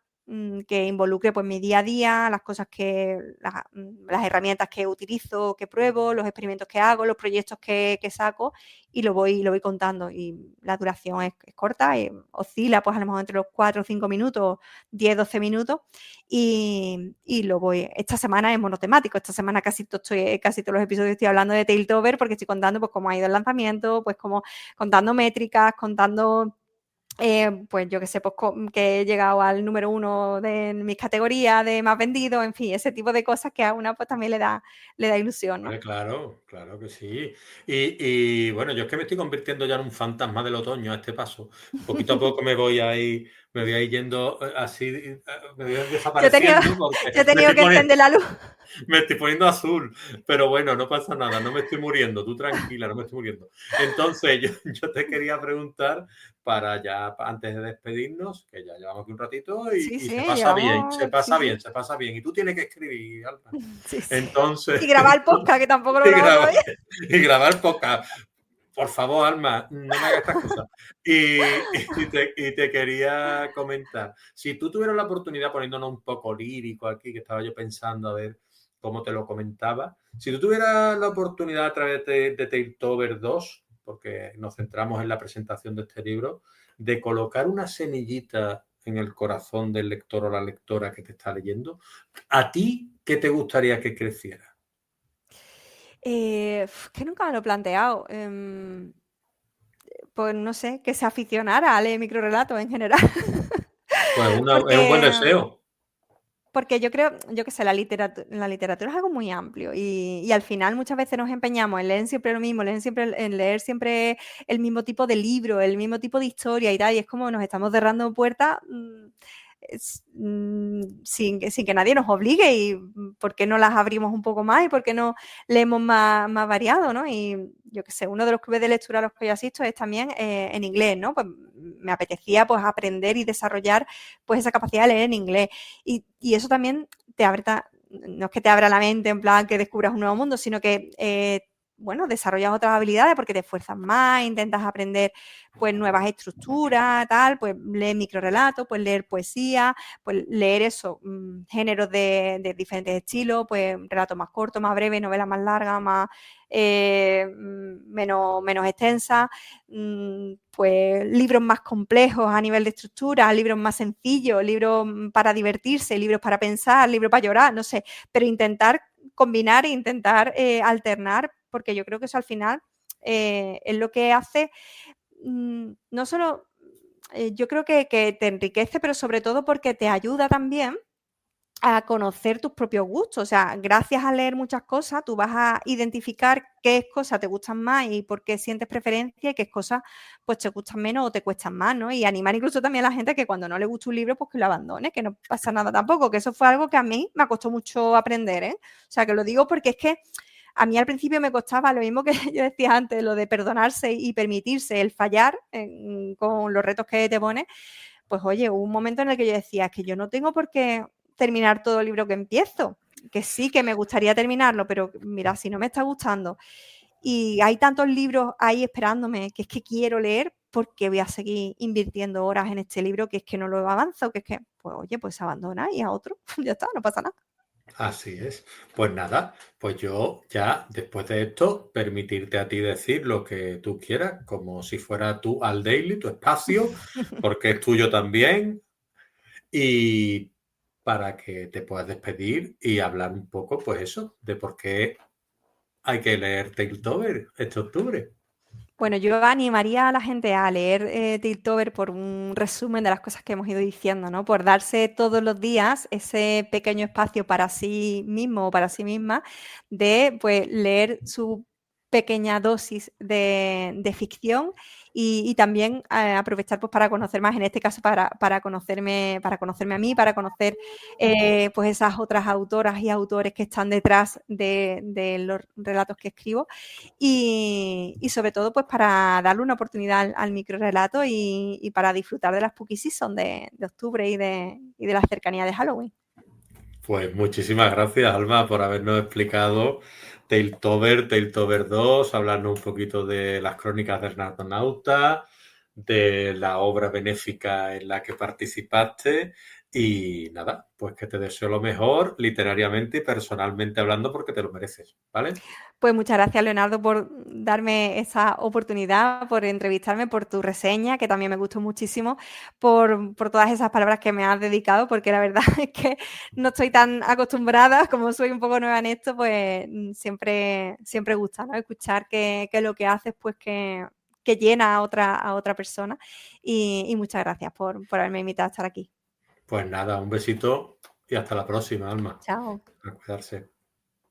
que involucre pues mi día a día, las herramientas que utilizo, que pruebo, los experimentos que hago, los proyectos que saco y lo voy contando. Y la duración es corta, oscila pues a lo mejor entre los 4 o 5 minutos, 10, 12 minutos y lo voy. Esta semana es monotemático, esta semana casi todos los episodios estoy hablando de Tailtover porque estoy contando pues cómo ha ido el lanzamiento, pues cómo contando métricas, contando, pues yo qué sé, pues que he llegado al número 1 de mis categorías de más vendido, en fin, ese tipo de cosas que a una pues también le da ilusión, ¿no? Vale, claro, claro que sí. Bueno, yo es que me estoy convirtiendo ya en un fantasma del otoño a este paso. Poquito a poco me voy a ir yendo así, me voy a ir Yo he tenido, desapareciendo porque yo he me tenido estoy que poniendo, encender la luz. me estoy poniendo azul. Pero bueno, no pasa nada, no me estoy muriendo. Tú tranquila, no me estoy muriendo. Entonces, yo te quería preguntar para ya, antes de despedirnos, que ya llevamos aquí un ratito Sí, y sí, se pasa bien, se llevamos, sí, pasa bien, sí, se pasa bien. Y tú tienes que escribir, Alma. sí, sí. Entonces, Y grabar el podcast, que tampoco lo y grabo grabar, todavía. y grabar podcast. Por favor, Alma, no me hagas estas cosas. Y te quería comentar, si tú tuvieras la oportunidad, poniéndonos un poco lírico aquí, que estaba yo pensando a ver cómo te lo comentaba, si tú tuvieras la oportunidad a través de Tailtover 2, porque nos centramos en la presentación de este libro, de colocar una semillita en el corazón del lector o la lectora que te está leyendo, ¿a ti qué te gustaría que creciera? Que nunca me lo he planteado. Pues no sé, que se aficionara a leer microrelatos en general. Pues es un buen Porque, deseo. porque yo qué sé, la literatura es algo muy amplio y al final muchas veces nos empeñamos en leer siempre lo mismo, en leer siempre el mismo tipo de libro, el mismo tipo de historia y tal, y es como nos estamos cerrando puertas sin que nadie nos obligue y por qué no las abrimos un poco más y por qué no leemos más variado, ¿no? Y yo qué sé, uno de los clubes de lectura a los que yo asisto es también en inglés, ¿no? Pues me apetecía pues aprender y desarrollar pues esa capacidad de leer en inglés. Y eso también te abre, no es que te abra la mente en plan que descubras un nuevo mundo, sino que, bueno, desarrollas otras habilidades porque te esfuerzas más, intentas aprender pues nuevas estructuras, tal, pues leer microrelatos, pues leer poesía, pues leer eso, géneros de diferentes estilos, pues relatos más cortos, más breves, novelas más largas, menos extensas, pues libros más complejos a nivel de estructura, libros más sencillos, libros para divertirse, libros para pensar, libros para llorar, no sé, pero intentar combinar e intentar alternar, porque yo creo que eso al final es lo que hace, no solo, yo creo que te enriquece, pero sobre todo porque te ayuda también a conocer tus propios gustos. O sea, gracias a leer muchas cosas, tú vas a identificar qué cosas te gustan más y por qué sientes preferencia y qué cosas pues te gustan menos o te cuestan más, ¿no? Y animar incluso también a la gente que cuando no le gusta un libro, pues que lo abandone, que no pasa nada tampoco, que eso fue algo que a mí me costó mucho aprender, ¿eh? O sea, que lo digo porque es que a mí al principio me costaba lo mismo que yo decía antes, lo de perdonarse y permitirse el fallar con los retos que te pones. Pues oye, hubo un momento en el que yo decía, es que yo no tengo por qué terminar todo el libro que empiezo, que sí que me gustaría terminarlo, pero mira, si no me está gustando y hay tantos libros ahí esperándome que es que quiero leer porque voy a seguir invirtiendo horas en este libro que es que no lo avanzo, que es que, pues oye, pues abandona y a otro, ya está, no pasa nada. Así es. Pues nada, pues yo ya después de esto permitirte a ti decir lo que tú quieras, como si fuera tú al daily, tu espacio, porque es tuyo también, y para que te puedas despedir y hablar un poco, pues eso, de por qué hay que leer Tailtover este octubre. Bueno, yo animaría a la gente a leer Tiltover por un resumen de las cosas que hemos ido diciendo, ¿no? Por darse todos los días ese pequeño espacio para sí mismo o para sí misma de pues, leer su pequeña dosis de ficción y también aprovechar pues, para conocer más, en este caso para conocerme a mí, para conocer pues esas otras autoras y autores que están detrás de los relatos que escribo y sobre todo pues para darle una oportunidad al microrelato y para disfrutar de la Spooky Season de octubre y de la cercanía de Halloween. Pues muchísimas gracias, Alma, por habernos explicado Tailtover 2, hablarnos un poquito de las crónicas del Narconauta, de la obra benéfica en la que participaste y nada, pues que te deseo lo mejor literariamente y personalmente hablando porque te lo mereces, ¿vale? Pues muchas gracias, Leonardo, por darme esa oportunidad, por entrevistarme, por tu reseña, que también me gustó muchísimo, por todas esas palabras que me has dedicado, porque la verdad es que no estoy tan acostumbrada, como soy un poco nueva en esto, pues siempre gusta, ¿no? Escuchar que lo que haces, pues que llena a otra persona. Y muchas gracias por haberme invitado a estar aquí. Pues nada, un besito y hasta la próxima, Alma. Chao. A cuidarse.